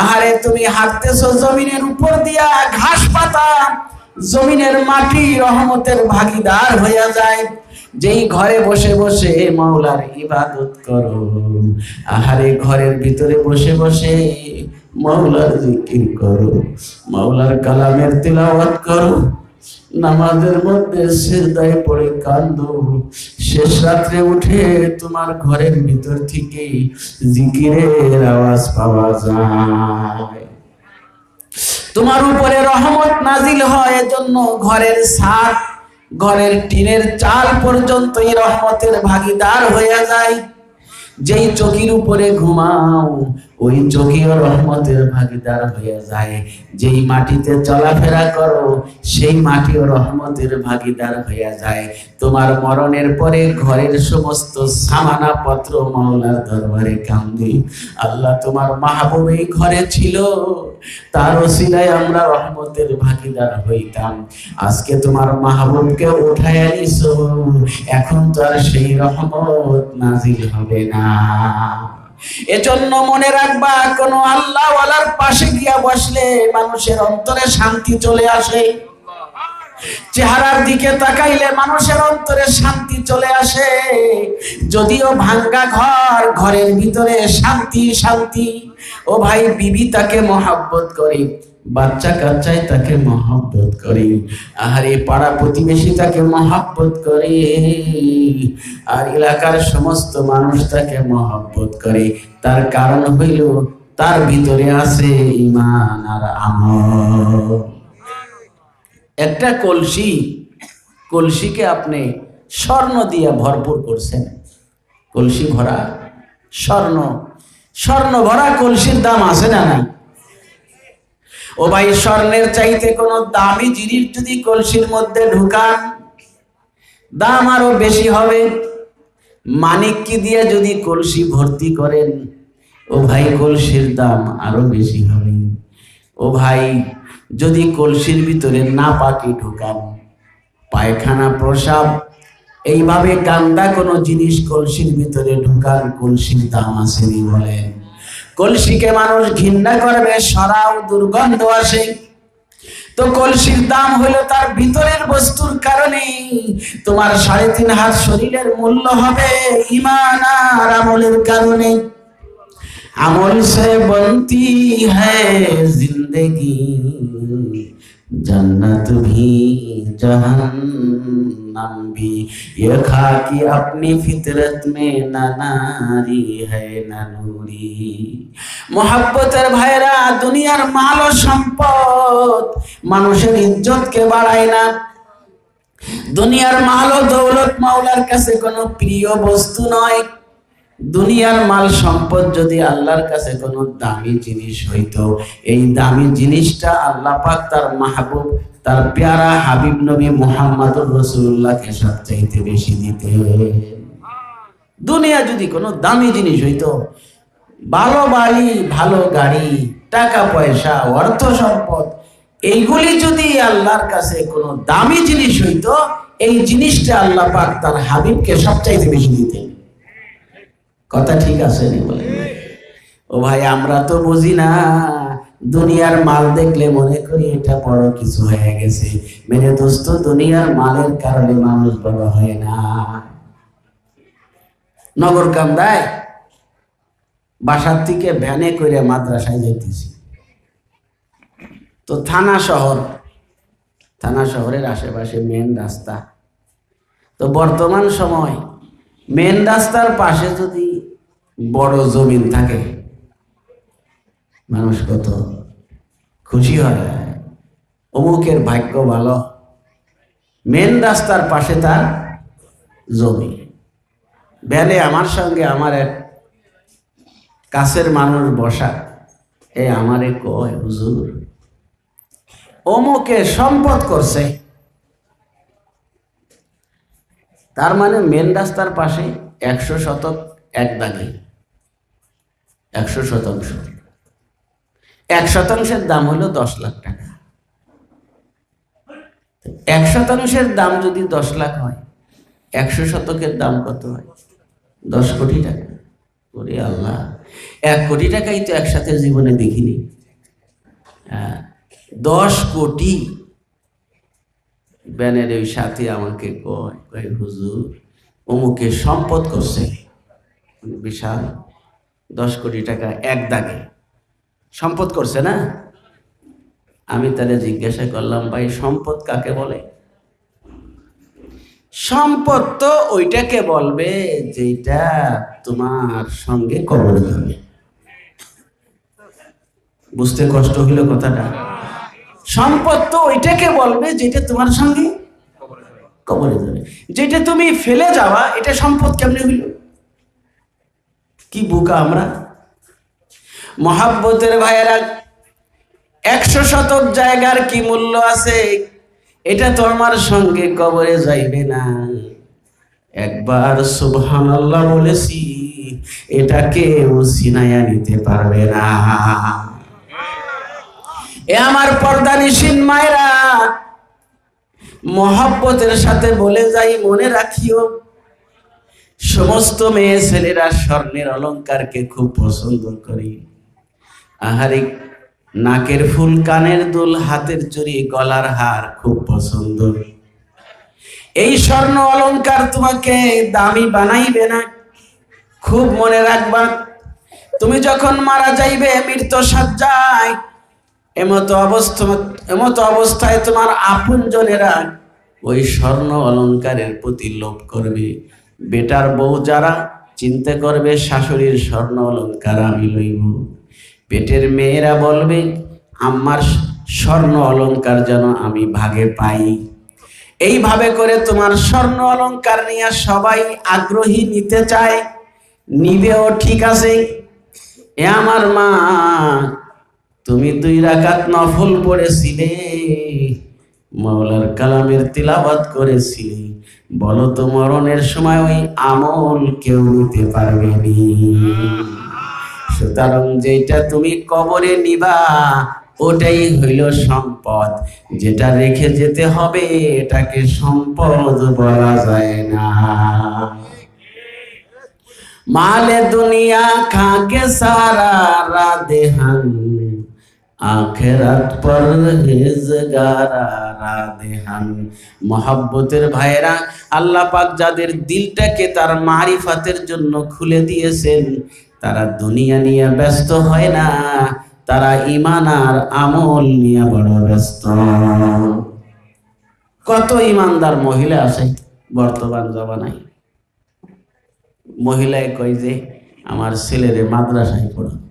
আহারে, তুমি হাঁটতেছো জমিনের উপর দিয়া, ঘাস পাতা, জমিনের মাটি রহমতের ভাগীদার হইয়া যায়। যেই ঘরে বসে বসে মাওলার ইবাদত করো, আহারে, ঘরের ভিতরে বসে বসে মাওলার জিকির করো, মাওলার কালামের তিলাওয়াত করো, নামাজের মধ্যে সিজদায় পড়ে কান্দো, শেষ রাত্রে উঠে তোমার ঘরের ভিতর থেকে জিকিরের আওয়াজ পাওয়া যায়। তোমার উপরে রহমত নাজিল হয়, এজন্য ঘরের ছাদ, ঘরের টিনের চাল পর্যন্ত এই রহমতের ভাগীদার হয়ে যায়। যেই চকির উপরে ঘুমাও ওই চকিও রহমতের ভাগীদার হয়ে যায়। যেই মাটিতে চলাফেরা করো সেই মাটিও রহমতের ভাগীদার হয়ে যায়। তোমার মরণের পরে ঘরের সমস্ত সামানা পত্র মাওলার দরবারে কান্দে, আল্লাহ তোমার মাহবুব এই ঘরে ছিল, তার ওসিলায় আমরা রহমতের ভাগীদার হইতাম। আজকে তোমার মাহবুবকে উঠায় আনিছো, এখন তো আর সেই রহমত নাজিল হবে না। এজন্য মনে রাখবা, কোন আল্লাহ ওয়ালার পাশে গিয়া বসলে মানুষের অন্তরে শান্তি চলে আসে। চেহারার দিকে তাকাইলে মানুষের অন্তরে শান্তি চলে আসে। যদিও ভাঙ্গা ঘর, ঘরের ভিতরে শান্তি শান্তি। ও ভাই, বিবি তাকে মহব্বত করে, বাচ্চা কাচ্চায় তাকে মহব্বত করে, আর এই পাড়া প্রতিবেশী তাকে মহব্বত করে, আর এলাকার সমস্ত মানুষ তাকে মহব্বত করে। তার কারণ হইল তার ভিতরে আছে ঈমান আর আমল। একটা কলসিকে আপনি স্বর্ণ দিয়ে ভরপুর করছেন, কলসি ভরা স্বর্ণ ভরা কলসির দাম আছে না নাই? ও ভাই, স্বর্ণের চাইতে কোন দামি জিনিস যদি কলসির মধ্যে ঢুকান দাম আরো বেশি হবে। মানিক্কি দিয়ে যদি কলসি ভর্তি করেন, ও ভাই, কলসির দাম আরো বেশি হবে। ও ভাই, যদি কলসির ভিতরে না পাকি ঢুকান, পায়খানা প্রসাব এইভাবে গান্দা কোন জিনিস কলসির ভিতরে ঢুকান, কলসির দাম আসেনি বলেন। কলসিকে মানুষ ঘৃণা করবে, সরাও দুর্গন্ধ আসে। তো কলসির দাম হলো তার ভিতরের বস্তুর কারণে। তোমার 3.5 হাত শরীরের মূল্য হবে ঈমান আর আমলের কারণে। আমল সে বনতি হ্যায় জিন্দেগি, जन्नत भी जहन्नम भी, ये खाकी अपनी फितरत में न नारी है न नूरी। मोहब्बतेर भाईरा, दुनियार माल ও সম্পদ মানুষের ইজ্জতকে বাড়ায় না। দুনিয়ার মাল ও দৌলত মাওলার কাছে কোনো প্রিয় বস্তু নয়। দুনিয়ার মাল সম্পদ যদি আল্লাহর কাছে কোনো দামি জিনিস হইতো, এই দামি জিনিসটা আল্লাহ পাক তার মাহবুব, তার প্যারা হাবিব নবী মুহাম্মদুর রাসূলুল্লাহকে সবচাইতে বেশি দিতেন। দুনিয়া যদি কোনো দামি জিনিস হইতো, ভালো বাড়ি, ভালো গাড়ি, টাকা পয়সা, অর্থ সম্পদ, এইগুলি যদি আল্লাহর কাছে কোনো দামি জিনিস হইতো, এই জিনিসটা আল্লাহ পাক তার হাবিবকে সবচাইতে বেশি দিতেন। কথা ঠিক আছে নি বলে? ও ভাই, আমরা তো বুঝি না, দুনিয়ার মাল দেখলে মনে করি এটা বড় কিছু হয়ে গেছে। মেরে দোস্ত, দুনিয়ার মালের কারণে মানুষ বড় হয় না। নগরকান্দায় বাসার থেকে ভ্যানে করে মাদ্রাসায় যাইতেছি, তো থানা শহরের আশেপাশে মেন রাস্তা। তো বর্তমান সময় মেন রাস্তার পাশে যদি বড় জমিন থাকে, মানুষ কত খুশি হয়, অমুকের ভাগ্য ভালো, মেন রাস্তার পাশে তার জমি। ভ্যানে আমার সঙ্গে আমার এক কাছের মানুষ বসা, আমারে কয়, হুজুর, অমুকে সম্পদ করছে। তার মানে মেন রাস্তার পাশে 100 শতক এক দাগে, 100 শতাংশ। 1 শতাংশের দাম হলো 10 লাখ টাকা। 1 শতাংশের দাম যদি 10 লাখ হয়, 100 শতকের দাম কত হয়? 10 কোটি টাকা। ওরে আল্লাহ, 1 কোটি টাকাই তো একসাথে জীবনে দেখিনি। 10 কোটি। ব্যানের ওই সাথে আমাকে কয়, হুজুর, অমুকে সম্পদ করছে বিশাল, 10 কোটি টাকা এক দাগে সম্পদ করছে না। আমি তাহলে জিজ্ঞাসা করলাম, ভাই, সম্পদ কাকে বলে? সম্পদ তো ওইটাকে বলবে যেটা তোমার সঙ্গে কবরে যাবে। বুঝতে কষ্ট হইল কথাটা? সম্পদ তো ওইটাকে বলবে যেটা তোমার সঙ্গে কবরে যাবে। যেটা তুমি ফেলে যাওয়া, এটা সম্পদ কেমনে হইল? কি বোকা আমরা! মহাব্বতের ভাইয়েরা, 100 শতক জায়গার কি মূল্য আছে? এটা তো আমার সঙ্গে কবরে যাইবে না। একবার সুবহানাল্লাহ বলেছি, এটাকে ও ছিনাইয়া নিতে পারবে না। এ আমার পর্দানিশীন মায়েরা, মহব্বতের সাথে বলে যাই, মনে রাখিও, সমস্ত মেয়ে ছেলেরা স্বর্ণের অলংকারকে খুব পছন্দ করে। আহারে, নাকের ফুল, কানের দুল, হাতের চুড়ি, গলার হার খুব পছন্দ। এই স্বর্ণ অলংকার তোমাকে দামি বানাইবে না। খুব মনে রাখবা, তুমি যখন মারা যাইবে মৃত্যু সজ্জায়, এমতো অবস্থায় তোমার আপনজনেরা ওই স্বর্ণ অলংকারের প্রতি লোভ করবে। বেটার বউ যারা চিন্তা করবে, শাশুড়ির স্বর্ণ অলংকার আমি লইব। পেটের মেয়েরা বলবে, আমার স্বর্ণ অলংকার যেন আমি ভাগে পাই। এইভাবে করে তোমার স্বর্ণ অলংকার নিয়ে সবাই আগ্রহী, নিতে চায়, নিবেও, ঠিক আছে। এ আমার মা, তুমি 2 রাকাত নফল পড়েছিলে, মাওলার কালামের তিলাওয়াত করেছিলে, বলো তো মরণের সময় ওই আমল কেউ নিতে পারবে নি? সুতরাং যেটা তুমি কবরে নিবা, ওটাই হইল সম্পদ। যেটা রেখে যেতে হবে, এটাকে সম্পদ বলা যায় না। মালে দুনিয়া খাকে সারা রাধেহান, আখেরাত পরহেজগারা রাধেহান। মহব্বতের ভাইরা, আল্লাহ পাক যাদের দিলটাকে তার মারিফাতের জন্য খুলে দিয়েছেন, তারা দুনিয়া নিয়ে ব্যস্ত হয় না, তারা ঈমান আর আমল নিয়ে বড় ব্যস্ত। কত ঈমানদার মহিলা আছে বর্তমান জমানায়। মহিলায় কয় যে আমার ছেলেরে মাদ্রাসায় পড়াবো,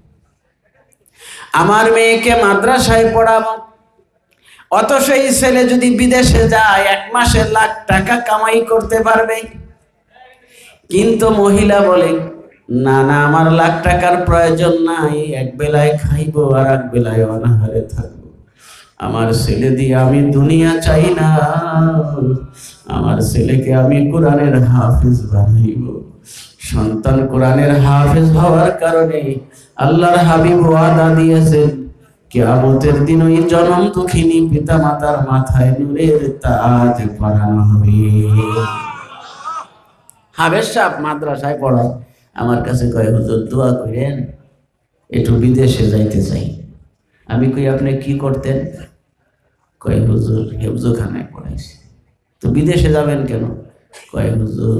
আমার মেয়েকে মাদ্রাসায় পড়াবো। অত সেই ছেলে যদি বিদেশে যায়, 1 মাসে লাখ টাকা কামাই করতে পারবে। কিন্তু মহিলা বলে, না না, আমার লাখ টাকার প্রয়োজন নাই, এক বেলায় খাইবো আর এক বেলায় অনাহারে থাকবো। আমার ছেলে দিয়ে আমি দুনিয়া চাই না, আমার ছেলেকে আমি কোরআনের হাফেজ বানাইব। সন্তান কোরআনের হাফেজ হওয়ার কারণে আল্লাহর হাবিব ওয়াদা দিয়েছেন, কিয়ামতের দিন ওই জনম দুঃখিনী পিতা মাতার মাথায় নূরের তাজ পরানো হবে। হাফেজ সাহেব মাদ্রাসায় পড়ায়, আমার কাছে কয়, হুজুর দোয়া করেন, একটু বিদেশে যাইতে চাই। আমি কই, আপনি কি করতেন? কয়, হুজুর হেফজখানায় পড়াইছি। তো বিদেশে যাবেন কেন? কয়, হুজুর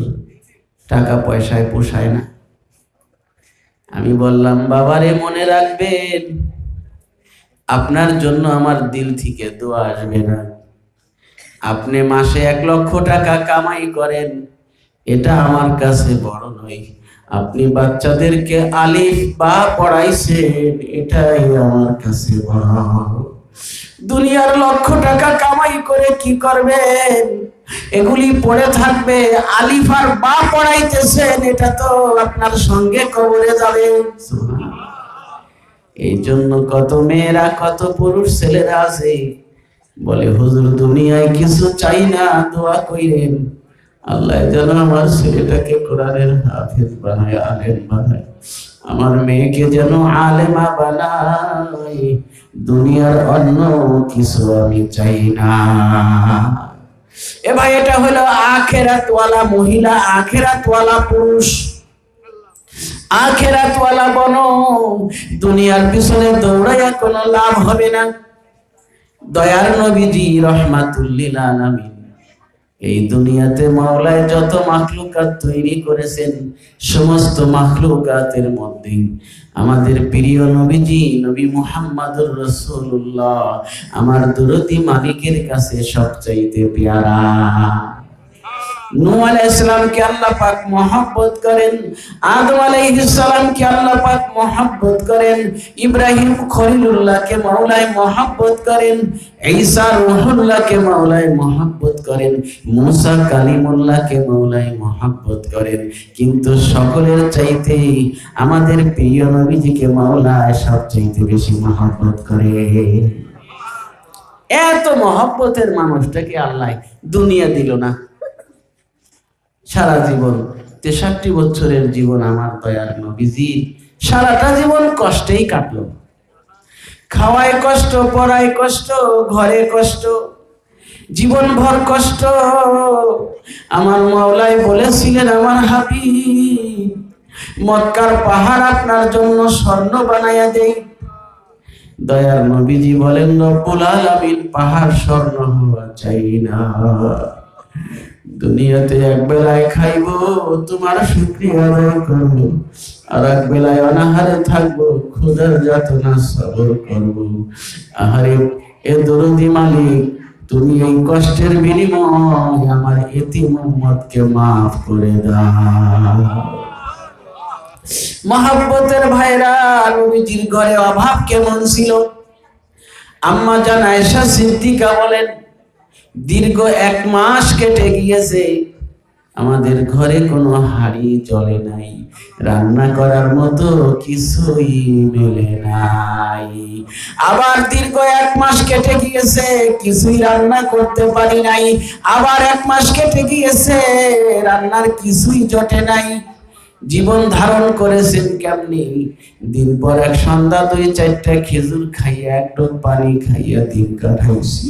টাকা পয়সায় পোষায় না। আমি বললাম, বাবারে মনে রাখবেন, আপনার জন্য আমার দিল থেকে দোয়া আসবে না। আপনি মাসে 1 লক্ষ টাকা কামাই করেন, এটা আমার কাছে বড় নয়। আপনি বাচ্চাদেরকে আলিফ বা পড়াইছেন, এটাই আমার কাছে বড়। দুনিয়ার লক্ষ টাকা কামাই করে কি করবেন? এগুলি পড়ে থাকবে। আলিফ আর বা পড়াইতেছেন, এটা তো আপনার সঙ্গে কবরে যাবে। এই জন্য কত মেয়েরা, কত পুরুষ ছেলেরা আছে বলে, হুজুর দুনিয়ায় কিছু চাই না, দোয়া কইরেন আল্লাহ যেন আমার ছেলেটাকে কোরআনের হাফেজ বানায়, আলেম বানায়, আমার মেয়েকে যেন আলেমা বানায়। দুনিয়ার অন্য কিছু আমি চাই না। এ ভাই, এটা হলো আখেরাতওয়ালা মহিলা, আখেরাতওয়ালা পুরুষ, আখেরাতওয়ালা বনো। দুনিয়ার পিছনে দৌড়াইয়া কোনো লাভ হবে না। দয়ার নবীজি রহমাতুল লিল আলামিন এই দুনিয়াতে মাওলায় যত মাখলুকাত তৈরি করেছেন, সমস্ত মাখলুকাতের মধ্যে আমাদের প্রিয় নবীজি নবী মুহাম্মদুর রাসূলুল্লাহ আমার দরদি মালিকের কাছে সবচাইতে পেয়ারা। নূহ আলাইহিস সালামকে আল্লাহ পাক মহব্বত করেন, আদম আলাইহিস সালামকে আল্লাহ পাক মহব্বত করেন, ইব্রাহিম খলিলুল্লাহকে মাওলায় মহব্বত করেন, ঈসা রূহুল্লাহকে মাওলায় মহব্বত করেন, মুসা কালিমুল্লাহকে মাওলায় মহব্বত করেন। কিন্তু সকলের চাইতে আমাদের প্রিয় নবীজিকে মাওলায় সবচাইতে বেশি মহব্বত করে। এত মহব্বতের মানুষটাকে আল্লাহ দুনিয়া দিল না। সারা জীবন 63 বছরের জীবন আমার দয়ার নবীজির সারাটা জীবন কষ্টেই কাটলো। খাওয়ায় কষ্ট, পড়ায় কষ্ট, ঘরে কষ্ট, জীবন ভর কষ্ট। আমার মাওলাই বলেছিলেন, আমার হাবিব মক্কার পাহাড় আপনার জন্য স্বর্ণ বানায়া দেই। দয়ার নবীজি বলেন, রব্বুল আলামিন পাহাড় স্বর্ণ হওয়া চাই না, দুনিয়াতে এক বেলায় খাইব তোমার শুকরিয়া আদায় করব, আর এক বেলায় অনাহারে থাকবো ক্ষুধার যাতনা সবর করব। আহারে এ দরদি মালিক, তুমি এই কষ্টের বিনিময় আমার এতিম উম্মতকে মাফ করে দাও। মহব্বতের ভাইরা, নবীজির ঘরে অভাব কেমন ছিল? আম্মা জান আয়েশা সিদ্দিকা বলেন, দীর্ঘ 1 মাস কেটে গিয়েছে, আমাদের ঘরে কোনো হাঁড়ি চলে নাই, রান্না করার মতো কিছুই মেলে নাই। আবার দীর্ঘ 1 মাস কেটে গিয়েছে, কিছুই রান্না করতে পারি নাই। আবার 1 মাস কেটে গিয়েছে, রান্নার কিছুই জটে নাই। জীবন ধারণ করেছেন কেমনি? দিন পর এক সন্ধ্যা 2-4টা খেজুর খাইয়া, 1 টোপ পানি খাইয়া দিন কাটাইছি।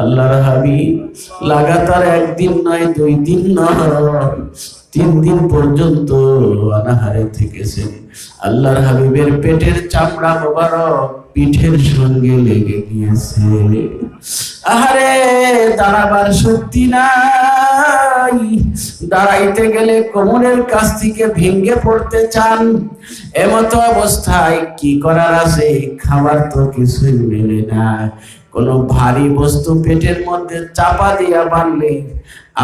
আল্লাহর হাবিব লাগাতার 1 দিন নয়, 2 দিন নয়, 3 দিন পর্যন্ত অনাহারে থেকেছেন। আল্লাহর হাবিবের পেটের চামড়া মোবারক পিঠের সঙ্গে লেগে গিয়েছে। আহারে দাঁড়াবার শক্তি নাই, দাঁড়াইতে গেলে কোমরের কাছ থেকে ভেঙে পড়তে চান। এমতো অবস্থায় কি করার আছে? খাবার তো কিছুই মেলে না। কোনো ভারী বস্তু পেটের মধ্যে চাপা দিয়া বানলে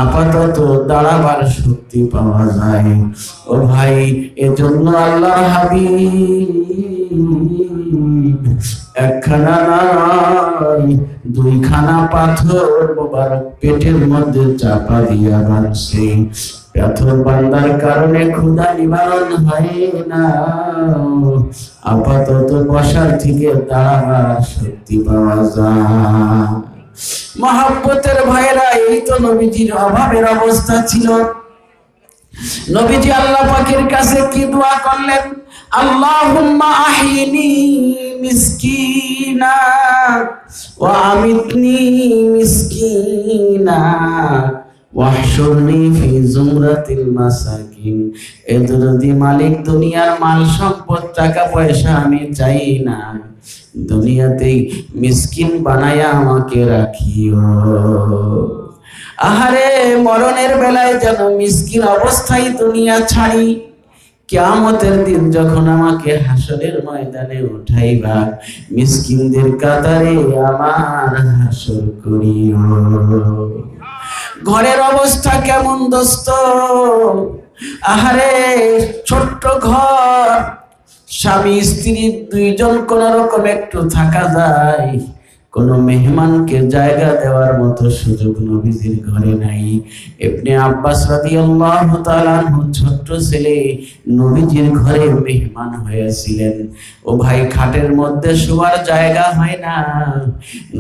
আপাতত দাঁড়াবার শক্তি পাওয়া যায়। ও ভাই, এজন্য আল্লাহর হাবিব 1খানা নয়, 2খানা পাথর মোবারক পেটের মধ্যে চাপা দিয়া বানছে। পাথর বান্দার কারণে ক্ষুধা নিবারণ হয় না, আপাতত বসার থেকে দাঁড়াবার শক্তি পাওয়া যায়। মহব্বতের ভাইরা, এই তো নবীজির অভাবের অবস্থা ছিল। নবীজি আল্লাহ পাকের কাছে কি দোয়া করলেন? আল্লাহুম্মা আহিনি মিসকিনা ওয়া আমিতনি মিসকিনা ওয়াহশুরনি ফি জুমরাতিল মাসাকিন। এ দরদি মালিক, দুনিয়ার মাল সম্পদ টাকা পয়সা আমি চাই না, দুনিয়াতেই মিসকিন বানায়া আমাকে রাখিও। আহারে মরণের বেলায় যেন মিসকিন অবস্থায় দুনিয়া ছাড়ি। কিয়ামতের দিন যখন আমাকে হাসরের ময়দানে উঠাইবা, মিসকিনদের কাতারে আমার হাসর করিও। ঘরের অবস্থা কেমন দোস্ত? আহারে ছোট্ট ঘর, স্বামী স্ত্রী 2 জন কোন রকম একটু থাকা যায়, কোন মেহমানকে জায়গা দেওয়ার মতো সুযোগ নবীজির ঘরে নাই। ইবনে আব্বাস রাদিয়াল্লাহু তাআলা আনহু ছোট্ট ছেলে নবীজির ঘরে মেহমান হয়েছিলেন। ও ভাই, খাটের মধ্যে শোয়ার জায়গা হয় না,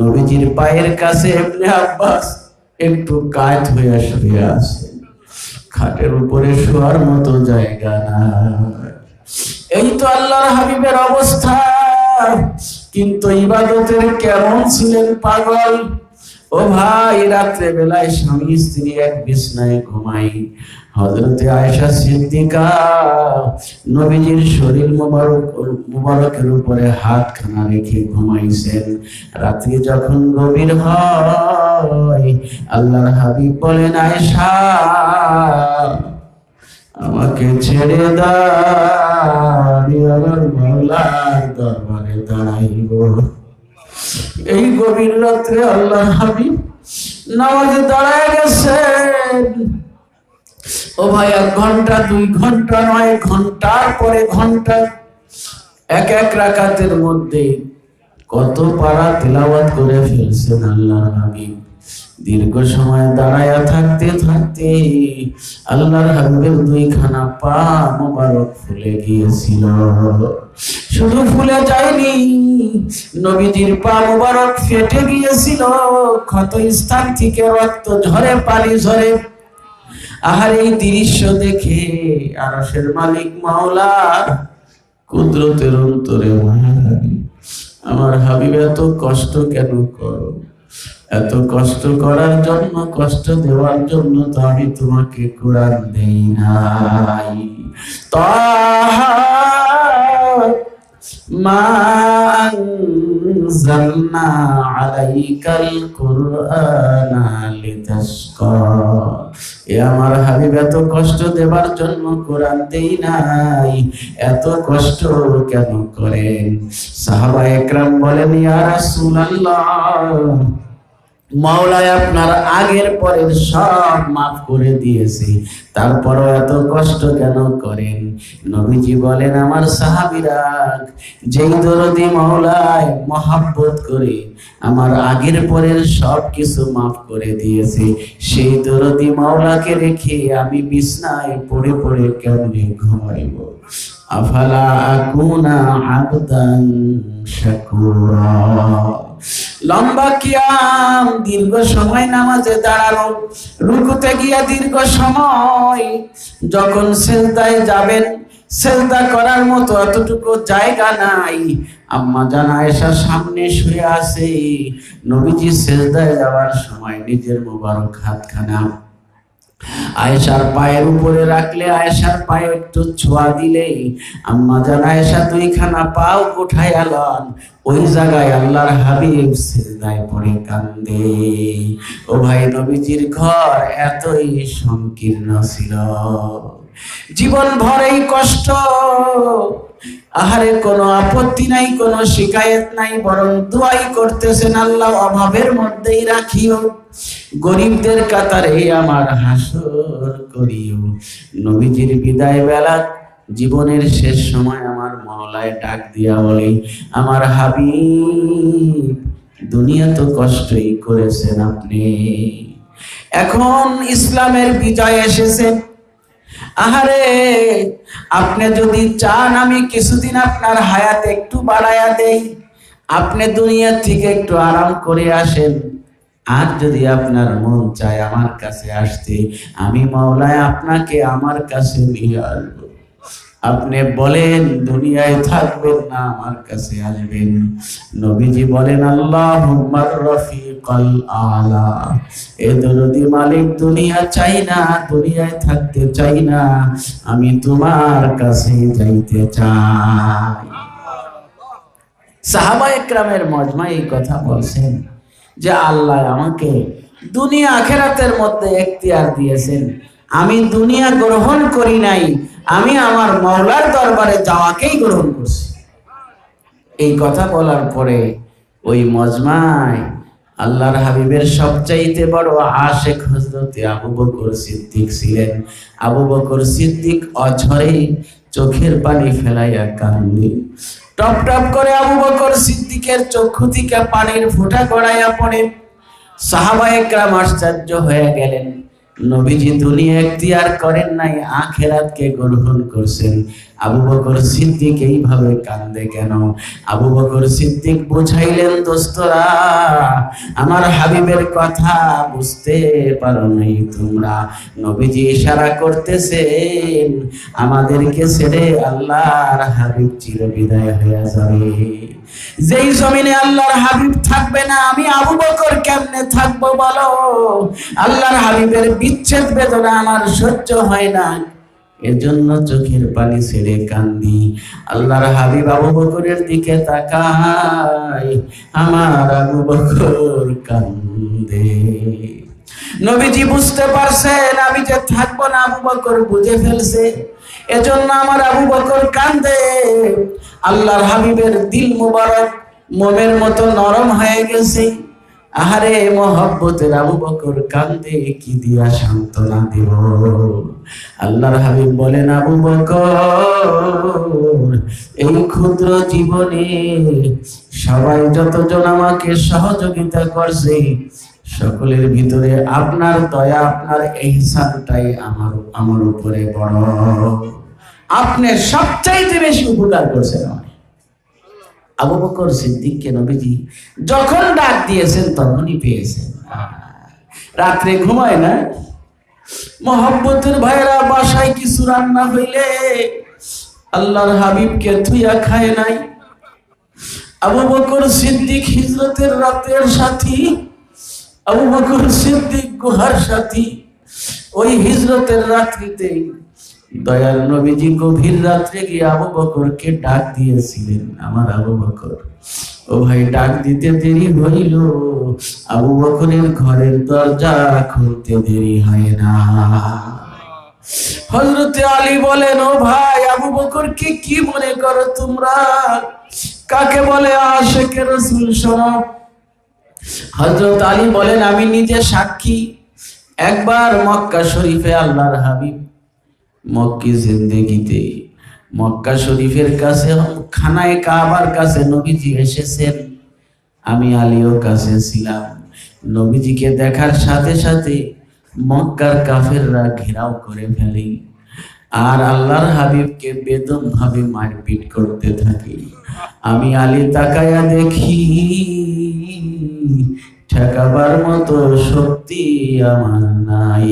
নবীজির পায়ের কাছে ইবনে আব্বাস একটু কাত হয়ে শুয়ে আছে, খাটের উপরে শোয়ার মতো জায়গা না। এই তো আল্লাহর হাবিবের অবস্থা। কিন্তু ইবাদতের কেমন ছিলেন পাগল! ও ভাই, রাত্রে বেলায় স্বামী স্ত্রী এক বিছনায় ঘুমাই। হযরতে আয়েশা সিদ্দিকা নবীজির শরীর মুবারকের উপরে হাতখানা রেখে ঘুমাইছেন। রাত্রি যখন গভীর হয়, আল্লাহর হাবিব বলেন, আয়েশা আমাকে ছেড়ে দাও, আমার মাওলার দরবারে দাঁড়াইব। এই গভীর রাত্রে আল্লাহর হাবিব নামাজে দাঁড়ায় গেছেন। ও ভাই, 1 ঘন্টা 2 ঘন্টা নয়, ঘন্টার পরে ঘন্টা এক এক রাকাতের মধ্যে কত পারা তিলাওয়াত করে ফেলছেন আল্লাহর হাবিব। দীর্ঘ সময় দাঁড়ায়া থাকতে থাকতে আল্লাহর হাবিবের 2 খানা পা মোবারক ফুলে গিয়েছিল। শুধু ফুলে যায়নি, নবীজির পা মোবারক ফেটে গিয়েছিল। ক্ষত স্থান থেকে রক্ত ঝরে, পানি ঝরে। আর এই দৃশ্য দেখে আরশের মালিক মাওলা কুদরতের অন্তরে আমার হাবিব এত কষ্ট কেন করো? এত কষ্ট করার জন্য, কষ্ট দেওয়ার জন্য তো আমি তোমাকে কোরআন দেই নাই। তাহা মা আনজালনা আলাইকাল কুরআনা লিতাশকা। এ আমার হাবিব এত কষ্ট দেবার জন্য কোরআন দেই নাই। এত কষ্ট কেন করেন? সাহাবা একরাম বলেন, ইয়া রাসূলুল্লাহ, মাওলায় আপনার আগের পরের সব মাফ করে দিয়েছে, তারপরও এত কষ্ট কেন করেন? নবীজি বলেন, আমার সাহাবীরা যেই দরদি মাওলায় মহব্বত করে আমার আগের পরের সব কিছু মাফ করে দিয়েছে, সেই দরদি মাওলাকে রেখে আমি বিছনায় পড়ে পড়ে কেমনে ঘুমাইব? আফালা আকুনা আবদান শাকুরা। লম্বা কিয়াম, দীর্ঘ সময় নামাজে দাঁড়ানো, রুকুতে গিয়া দীর্ঘ সময়, যখন সিজদায় যাবেন সিজদা করার মতো এতটুকু জায়গা নাই। আম্মা জান আয়েশা সামনে শুয়ে আছে। নবীজি সিজদায় যাওয়ার সময় নিজের মোবারক হাতখানা আয়েশার পায়ের উপরে রাখলে, আয়েশার পায়ে একটু ছোঁয়া দিলেই আম্মা জান আয়েশা 2 খানা পাও উঠায় আলান। ওই জায়গায় আল্লাহর হাবিব সিজদায় পড়ে কান্দে। ও ভাই, নবীজির ঘর এতই সংকীর্ণ ছিল, জীবন ভর এই কষ্ট। আহারে কোনো আপত্তি নাই, কোনো শিকায়েত নাই, বরং দোয়াই করতেছেন, আল্লাহ অভাবের মধ্যেই রাখিও, গরিবদের কাতারে আমার হাসর করিও। নবীজির বিদায় বেলা, জীবনের শেষ সময় আমার মাওলায় ডাক দিয়া বলে, আমার হাবিব, দুনিয়া তো কষ্টই করেছেন আপনি, এখন ইসলামের বিজয় এসেছে। আহারে, আপনি যদি চান আমি কিছুদিন আপনার হায়াত একটু বাড়ায়া দেই, আপনি দুনিয়া থেকে একটু আরাম করে আসেন। আর যদি আপনার মন চায় আমার কাছে আসতে, আমি মাওলায় আপনাকে আমার কাছে নিয়ে আসবো। আপনি বলেন দুনিয়ায় থাকবেন না, আমার কাছে আসবেন। নবীজি বলেন, আল্লাহুম্মা রাফিকাল আলা। এ দরদি মালিক, দুনিয়া চাই না, দুনিয়ায় থাকতে চাই না, আমি তোমার কাছে যাইতে চাই। সাহাবা একরামের মজমা এই কথা বলছেন যে আল্লাহ আমাকে দুনিয়া আখিরাতের মধ্যে এখতিয়ার দিয়েছেন, আমি দুনিয়া গ্রহণ করি নাই, আমি আমার মাওলার দরবারে যাওয়াকেই গ্রহণ করছি। এই কথা বলার পরে ওই মজমায় আল্লাহর হাবিবের সবচাইতে বড় আশেক হযরত আবু বকর সিদ্দিক ছিলেন। আবু বকর সিদ্দিক অঝরে চোখের পানি ফেলাইয়া কান্দে। টপ টপ করে আবু বকর সিদ্দিকের চক্ষু থেকে পানির ফোঁটা গড়াইয়া পড়ে। সাহাবায়ে কেরাম আশ্চর্য হয়ে গেলেন, নবীজি দুনিয়া এখতিয়ার করেন নাই, আখিরাতকে গ্রহণ করছেন, আবু বকর সিদ্দিক এইভাবে কান্দে কেন? আবু বকর সিদ্দিক বুঝাইলেন, দোস্তরা, আমার হাবিবের কথা বুঝতে পারো নাই তোমরা। নবীজি ইশারা করতেছেন আমাদেরকে ছেড়ে আল্লাহর হাবিব চিরবিদায় হয়ে যাবে। যেই জমিনে আল্লাহর হাবিব থাকবে না, আমি আবু বকর কেমনে থাকবো বলো? আল্লাহর হাবিবের বিচ্ছেদ বেদনা আমার সহ্য হয় না, এজন্য চোখের পানি ছেড়ে কান্দি। আল্লাহর হাবিব আবু বকরের দিকে তাকায়, আমার আবু বকর কান্দে। নবীজি বুঝতে পারছেন আমি যে থাকবো না, আবু বকর বুঝে ফেলছে, এজন্য আমার আবু বকর কান্দে। আল্লাহর হাবিবের দিল মুবারক মোমের মতো নরম হয়ে গেছে। আহারে মহব্বতের আবু বকর কান্দে, কি দিয়া সান্ত্বনা দিব? আল্লাহর হাবিব বলেন, আবু বকর, এই ক্ষুদ্র জীবনে সবাই যতজন আমাকে সহযোগিতা করছে, সকলের ভিতরে আপনার দয়া, আপনার ইহসানটাই আমার উপরে বড়। আপনি সবচাইতে বেশি উপকার করছেন আমাকে। আবু বকর সিদ্দিককে নবীজি যখন ডাক দিয়েছেন তখনই পেয়েছেন। রাত্রে ঘুমায় না, মহব্বতের ভাইরা বাসায় কিছু রান্না হইলে আল্লাহর হাবিবকে থুইয়া খায় নাই। আবু বকর সিদ্দিক হিজরতের রাতের সাথী, আবু বকর সিদ্দিক গুহার সাথী। ওই হিজরতের রাত্রিতে দয়াল নবীজি গভীর রাত্রে গিয়ে আবু বকরকে ডাক দিয়েছিলেন। আমার আবু বকর, ও ভাই, ডাক দিতে দেরি হইল, আবু বকরের ঘরের দরজা খুলতে দেরি হয় না। হযরতে আলী বলেন, ও ভাই, আবু বকরকে কি মনে করো তোমরা? কাকে বলে আশিকে রাসূল? শোনো। হযরত আলী বলেন, আমি নিজে সাক্ষী। একবার মক্কা শরীফে আল্লাহর হাবিব মক্কি জিন্দেগিতে মক্কা শরীফের কাছে খানায়ে কাবার কাছে নবীজি এসেছেন। আমি আলীও কাছে ছিলাম। নবীজিকে দেখার সাথে সাথে মক্কার কাফেররা ঘেরাও করে ফেলে আর আল্লাহর হাবিবকে বেদম ভাবে মারপিট করতে থাকে। আমি আলী তাকায়া দেখি, ঠেকাবার মতো শক্তি আমার নাই।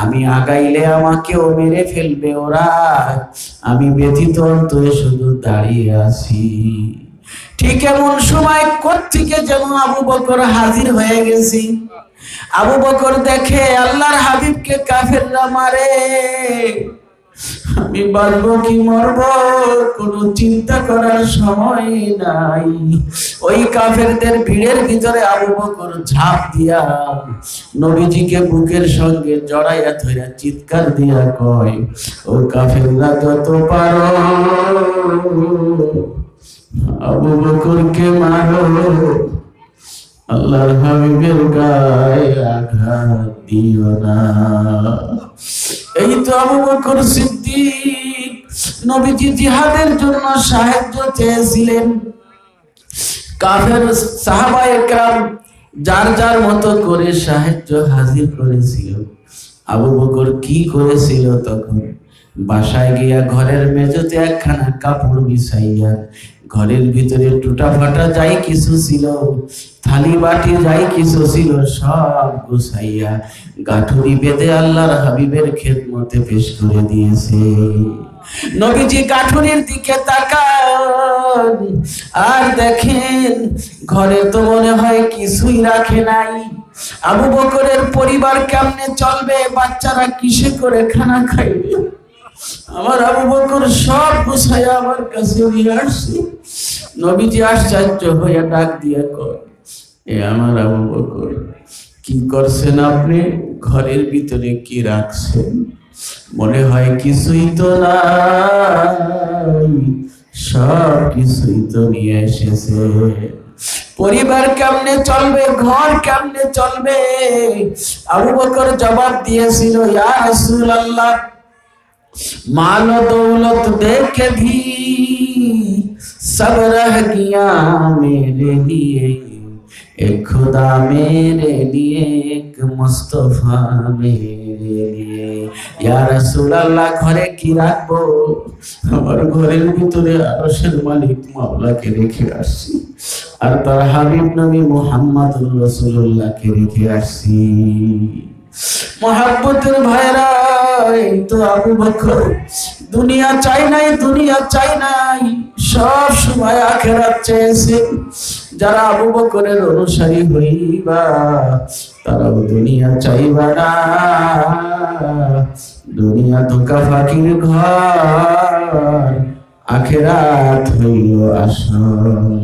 আমি আগাইলে আমাকেও মেরে ফেলবে ওরা। আমি ব্যথিত অন্তরে শুধু দাঁড়িয়ে আছি। ঠিক এমন সময় কোত্থেকে যেন আবু বকর হাজির হয়ে গেছি। আবু বকর দেখে আল্লাহর হাবিবকে কাফেররা মারে। আমি বাঁচবো কি মরবো কোনো চিন্তা করার সময় নাই। ওই কাফেরদের ভিড়ের ভিতরে আবু বকর ঝাঁপ দিয়া নবীজিকে বুকের সঙ্গে জড়াইয়া ধইরা চিৎকার দিয়া কয়, ও কাফেররা যত পারো আবু বকরকে মারো, আল্লাহর হাবিবের গায়ে আঘাত দিও না। এই তো আবু বকর সিদ্দিক নবীজি জিহাদের জন্য সাহায্য চেয়েছিলেন। কাফের সাহাবায়ে কেরাম যার যার মতো করে সাহায্য হাজির করেছিল। আবু বকর কি করেছিল? তখন বাসায় গিয়া ঘরের মেঝেতে একখানা কাপড় বিছাইয়া ঘরের ভিতরে টুটা ফাটা যাই কিছু ছিল, থালি বাটি যাই কিছু ছিল, সব গুছাইয়া গাঠুরি বেঁধে আল্লাহর হাবিবের খেদমতে পেশ করে দিয়েছে। নবীজি গাঠুরির দিকে তাকান আর দেখেন ঘরে তো মনে হয় কিছুই রাখে নাই। আবু বকরের পরিবার কেমনে চলবে? বাচ্চারা কিসে করে খানা খাইবে? আমার আবু বকর সব গুছাইয়া আমার কাছে নিয়ে আসছে। নবীজি আশ্চর্য হইয়া ডাক দিয়া কয়, এ আমার আবু বকর, কি করছেন আপনি? ঘরের ভিতরে কি রাখছেন? মনে হয় কিছুই তো নাই, সব কিছুই তো নিয়ে এসেছে। পরিবার কেমনে চলবে? ঘর কেমনে চলবে? আবু বকর জবাব দিয়েছিল, ইয়া রাসূলুল্লাহ, माल दौलत देख भी सब रह गया मेरे लिए, एक खुदा मेरे लिए, एक मुस्तफा मेरे लिए। या रसूल अल्लाह, घरे की রাখবো? আমার ঘরের ভিতরে আরশের মালিক মাওলাকে রেখে আসছি আর তার হাবিব নবী মুহাম্মদুর রাসূলুল্লাহকে রেখে আসছি। মহব্বতের ভাইরা, এই তো আবু বকর দুনিয়া চাই নাই, দুনিয়া চাই নাই, সব সময় আখিরাত চেয়েছে। যারা আবু বকরের অনুসারী হইবা তারাও দুনিয়া চাইবা না। দুনিয়া ধোঁকা ফাঁকির ঘর, আখিরাত হইল আসল।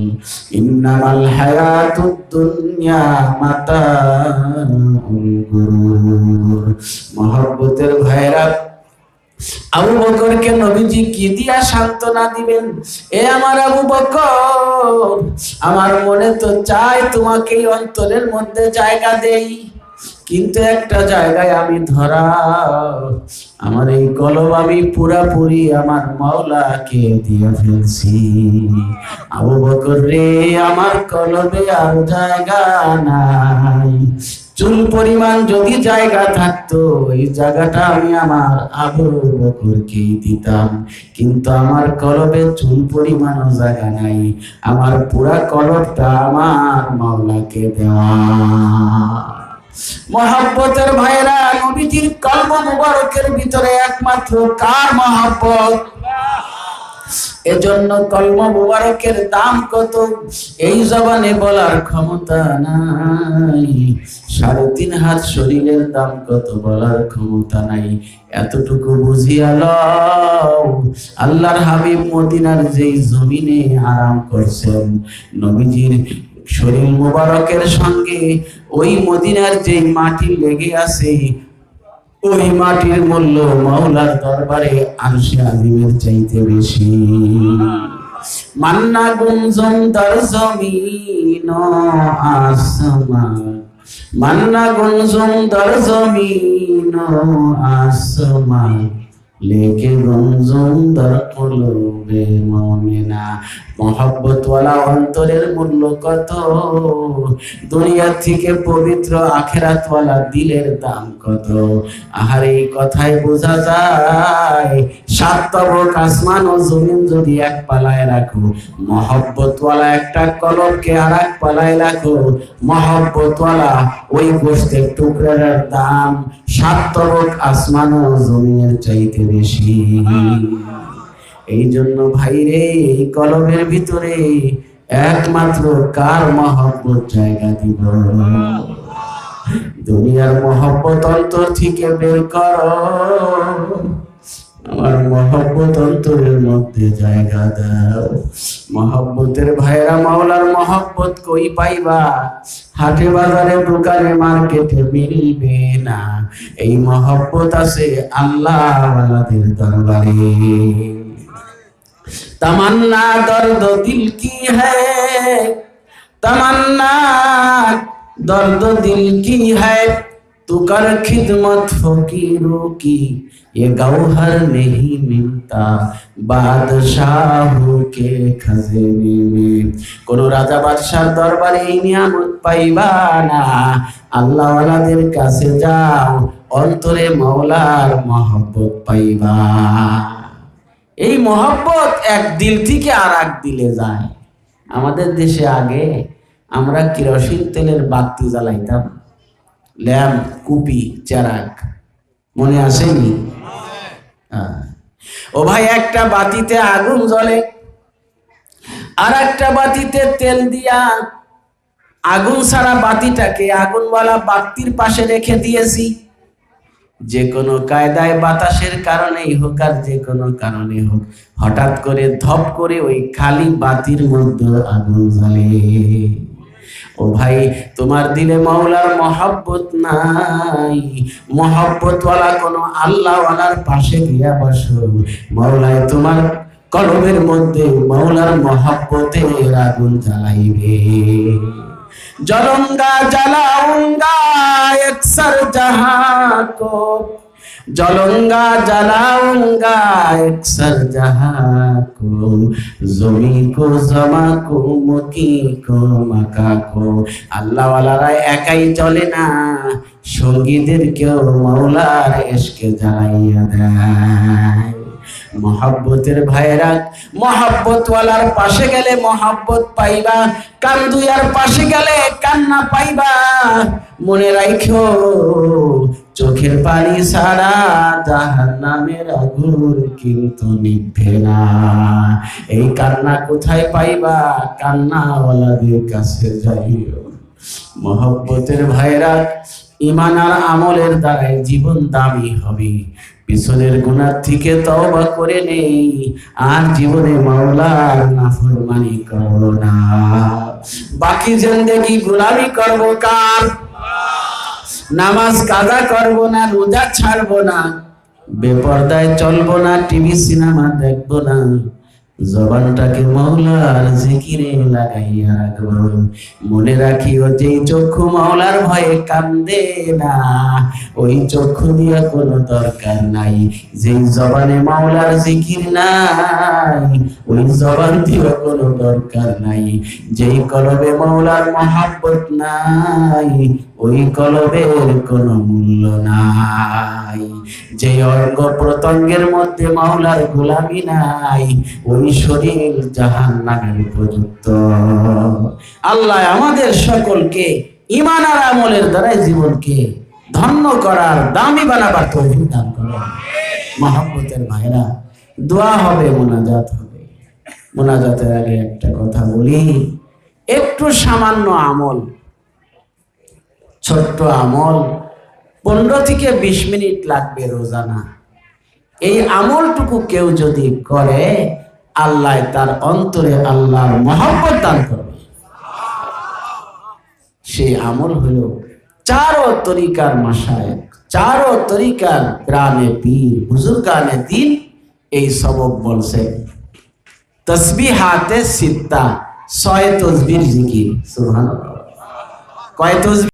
ইন্নামাল হায়াতুদ দুনিয়া মাতাউল গুরুর। মহব্বতের ভাইরা, আবু বকরকে নবীজি কি দিয়া সান্ত্বনা দিবেন? এ আমার আবু বকর, আমার মনে তো চায় তোমাকে অন্তরের মধ্যে জায়গা দেই, কিন্তু একটা জায়গায় আমি ধরা, আমার এই কলব আমি পুরাপুরি আমার মাওলাকে দিয়ে ফেলছি। আবু বকর রে, আমার কলবে আর জায়গা নাই। চুল পরিমাণ যদি জায়গা থাকতো, এই জায়গাটা আমি আমার আবু বকরকেই দিতাম, কিন্তু আমার কলবে চুল পরিমাণও জায়গা নাই। আমার পুরা কলবটা আমার মাওলাকে দেওয়া। মহব্বতের ভাইরা, নবীজির কলব মুবারকের ভিতরে একমাত্র কার মহব্বত? এজন্য কলব মুবারকের দাম কত এই জবানে বলার ক্ষমতা নাই। 3.5 হাত শরীরের দাম কত বলার ক্ষমতা নাই। এতটুকু বুঝিয়া লও, আল্লাহর হাবিব মদিনার যেই জমিনে আরাম করছেন, নবীজির শরীর মুবারকের সঙ্গে ওই মদিনার যে মাটি লেগে আছে, ওই মাটির মূল্য মাওলার দরবারে আরশে আজিমের চাইতে বেশি। মান্না গুঞ্জন দর জমিন আসমান, মান্না গুঞ্জন দর জমিন আসমান, লেকে গুঞ্জন দর কলবে মুমিনা। মহব্বতওয়ালা অন্তরের মূল্য কত, দুনিয়া থেকে পবিত্র আখিরাতওয়ালা দিলের দাম কত। আর এই কথায় বোঝা যায়, 7 তবক আসমান ও জমিন যদি এক পালায় রাখো, মহব্বতওয়ালা একটা কলবকে আর এক পালায় রাখো, মহব্বতওয়ালা ওই গোশতের টুকরার দাম 7 তবক আসমান ও জমিনের চাইতে বেশি। এই জন্য ভাইরে, এই কলবের ভিতরে একমাত্র কার মহব্বত জায়গা দিব? দুনিয়ার মহব্বত অন্তর থেকে বের করো, আমার মহব্বত অন্তরের মধ্যে জায়গা দাও। মহব্বতের ভাইরা, মাওলার মহব্বত কই পাইবা? হাটে বাজারে দোকানে মার্কেটে মিলবে না। এই মহব্বত আছে আল্লাহ ওয়ালাদের দরবারে। तमन्ना दर्द दिल की है, तमन्ना दर्द दिल की है, तू कर खिदमत फकीरों की, ये गौहर नहीं मिलता बादशाहों के खजाने में। कोनो राजा बादशाह दरबारे এই নিয়ামত পাইবা না। আল্লাহ ওয়ালাদের কাছে যাও, অন্তরে মাওলার মহব্বত পাইবা। এই মহব্বত এক দিল থেকে আর এক দিলে যায়। আমাদের দেশে আগে আমরা কেরোসিন তেলের বাতি জ্বালাইতাম, ল্যাম্প, কুপি, চেরাগ, মনে আসেনি? ও ভাই, একটা বাতিতে আগুন জ্বলে, আর একটা বাতিতে তেল দিয়া আগুন ছাড়া বাতিটাকে আগুনওয়ালা বাতির পাশে রেখে দিয়েছি। যে কোনো কায়দায়, বাতাসের কারণেই হোক আর যে কোনো কারণে হোক, হঠাৎ করে ধপ করে ওই খালি বাতির মধ্যে আগুন জ্বলে। ও ভাই, তোমার দিলে মাওলার মহব্বত নাই। মহব্বতওয়ালা কোন আল্লাহওয়ালার পাশে গিয়া বসো, মাওলায় তোমার কলবের মধ্যে মাওলার মহব্বতের আগুন জ্বালাইবে। जलूंगा जलाऊंगा अक्सर जहां को, जलूंगा जलाऊंगा अक्सर जहां को, जमी को जमा को मकी को मका को। আল্লাহ ওয়ালারা একাই জ্বলে না, সঙ্গীদেরকেও মাওলার ইশকে জ্বালাইয়া দেয়। মহব্বতের ভাইরা, মহব্বতওয়ালার পাশে গেলে মহব্বত পাইবা, কান্দুয়ার পাশে গেলে কান্না পাইবা। মনে রাখো, চোখের পানি ছাড়া জাহান্নামের আগুন কিন্তু নিভবে না। এই কান্না কোথায় পাইবা? কান্নাওয়ালাদের কাছে যাইও। মহব্বতের ভাইরা, ঈমান আর আমলের দ্বারাই জীবন দামি হবে। পিছনের গুনাহ থেকে তওবা করে নেই, আর জীবনে মাওলার নাফরমানি করব না। বাকি জিন্দেগি গোলামি করব কার? নামাজ কাজা করব না, রোজা ছাড়ব না, বেপরদায় চলবো না, টিভি সিনেমা দেখবো না, জবানটাকে মাওলার জিকিরে লাগাইয়া রাখবো। মনে রাখিও যেই চক্ষু মাওলার ভয়ে কান্দে না, ওই চক্ষু দিয়া কোনো দরকার নাই। যেই জবানে মাওলার জিকির নাই, ওই জবান দিয়ে কোনো দরকার নাই। যেই কলবে মাওলার মহাব্বত নাই, ওই কলবের কোনো মূল্য নাই। যে অঙ্গ প্রত্যঙ্গের মধ্যে মাওলার গোলামি নাই, ওই শরীর জাহান্নামের উপযুক্ত। আল্লাহ আমাদের সকলকে ঈমান আর আমলের দ্বারা জীবনকে ধন্য করার, দামি বানাবার তৌফিক দান করুন। মহব্বতের ভাইরা, দোয়া হবে, মোনাজাত হবে। মোনাজাতের আগে একটা কথা বলি, একটু সামান্য আমল, ছোট্ট আমল, 15 থেকে 20 মিনিট লাগবে রোজানা। এই আমলটুকু কেউ যদি করে, আল্লাহ তার অন্তরে আল্লাহর মহব্বত দান করবে। সেই আমল হলো চারো তরিকার মাশায়েখ, চারো তরিকার গ্রামে পীর বুজুর্গানে দিন এই সবক বলছে। তসবিহাতে সিত্তা, 6 তসবির জিকির। সুবহানাল্লাহ। কয় তসবিহ?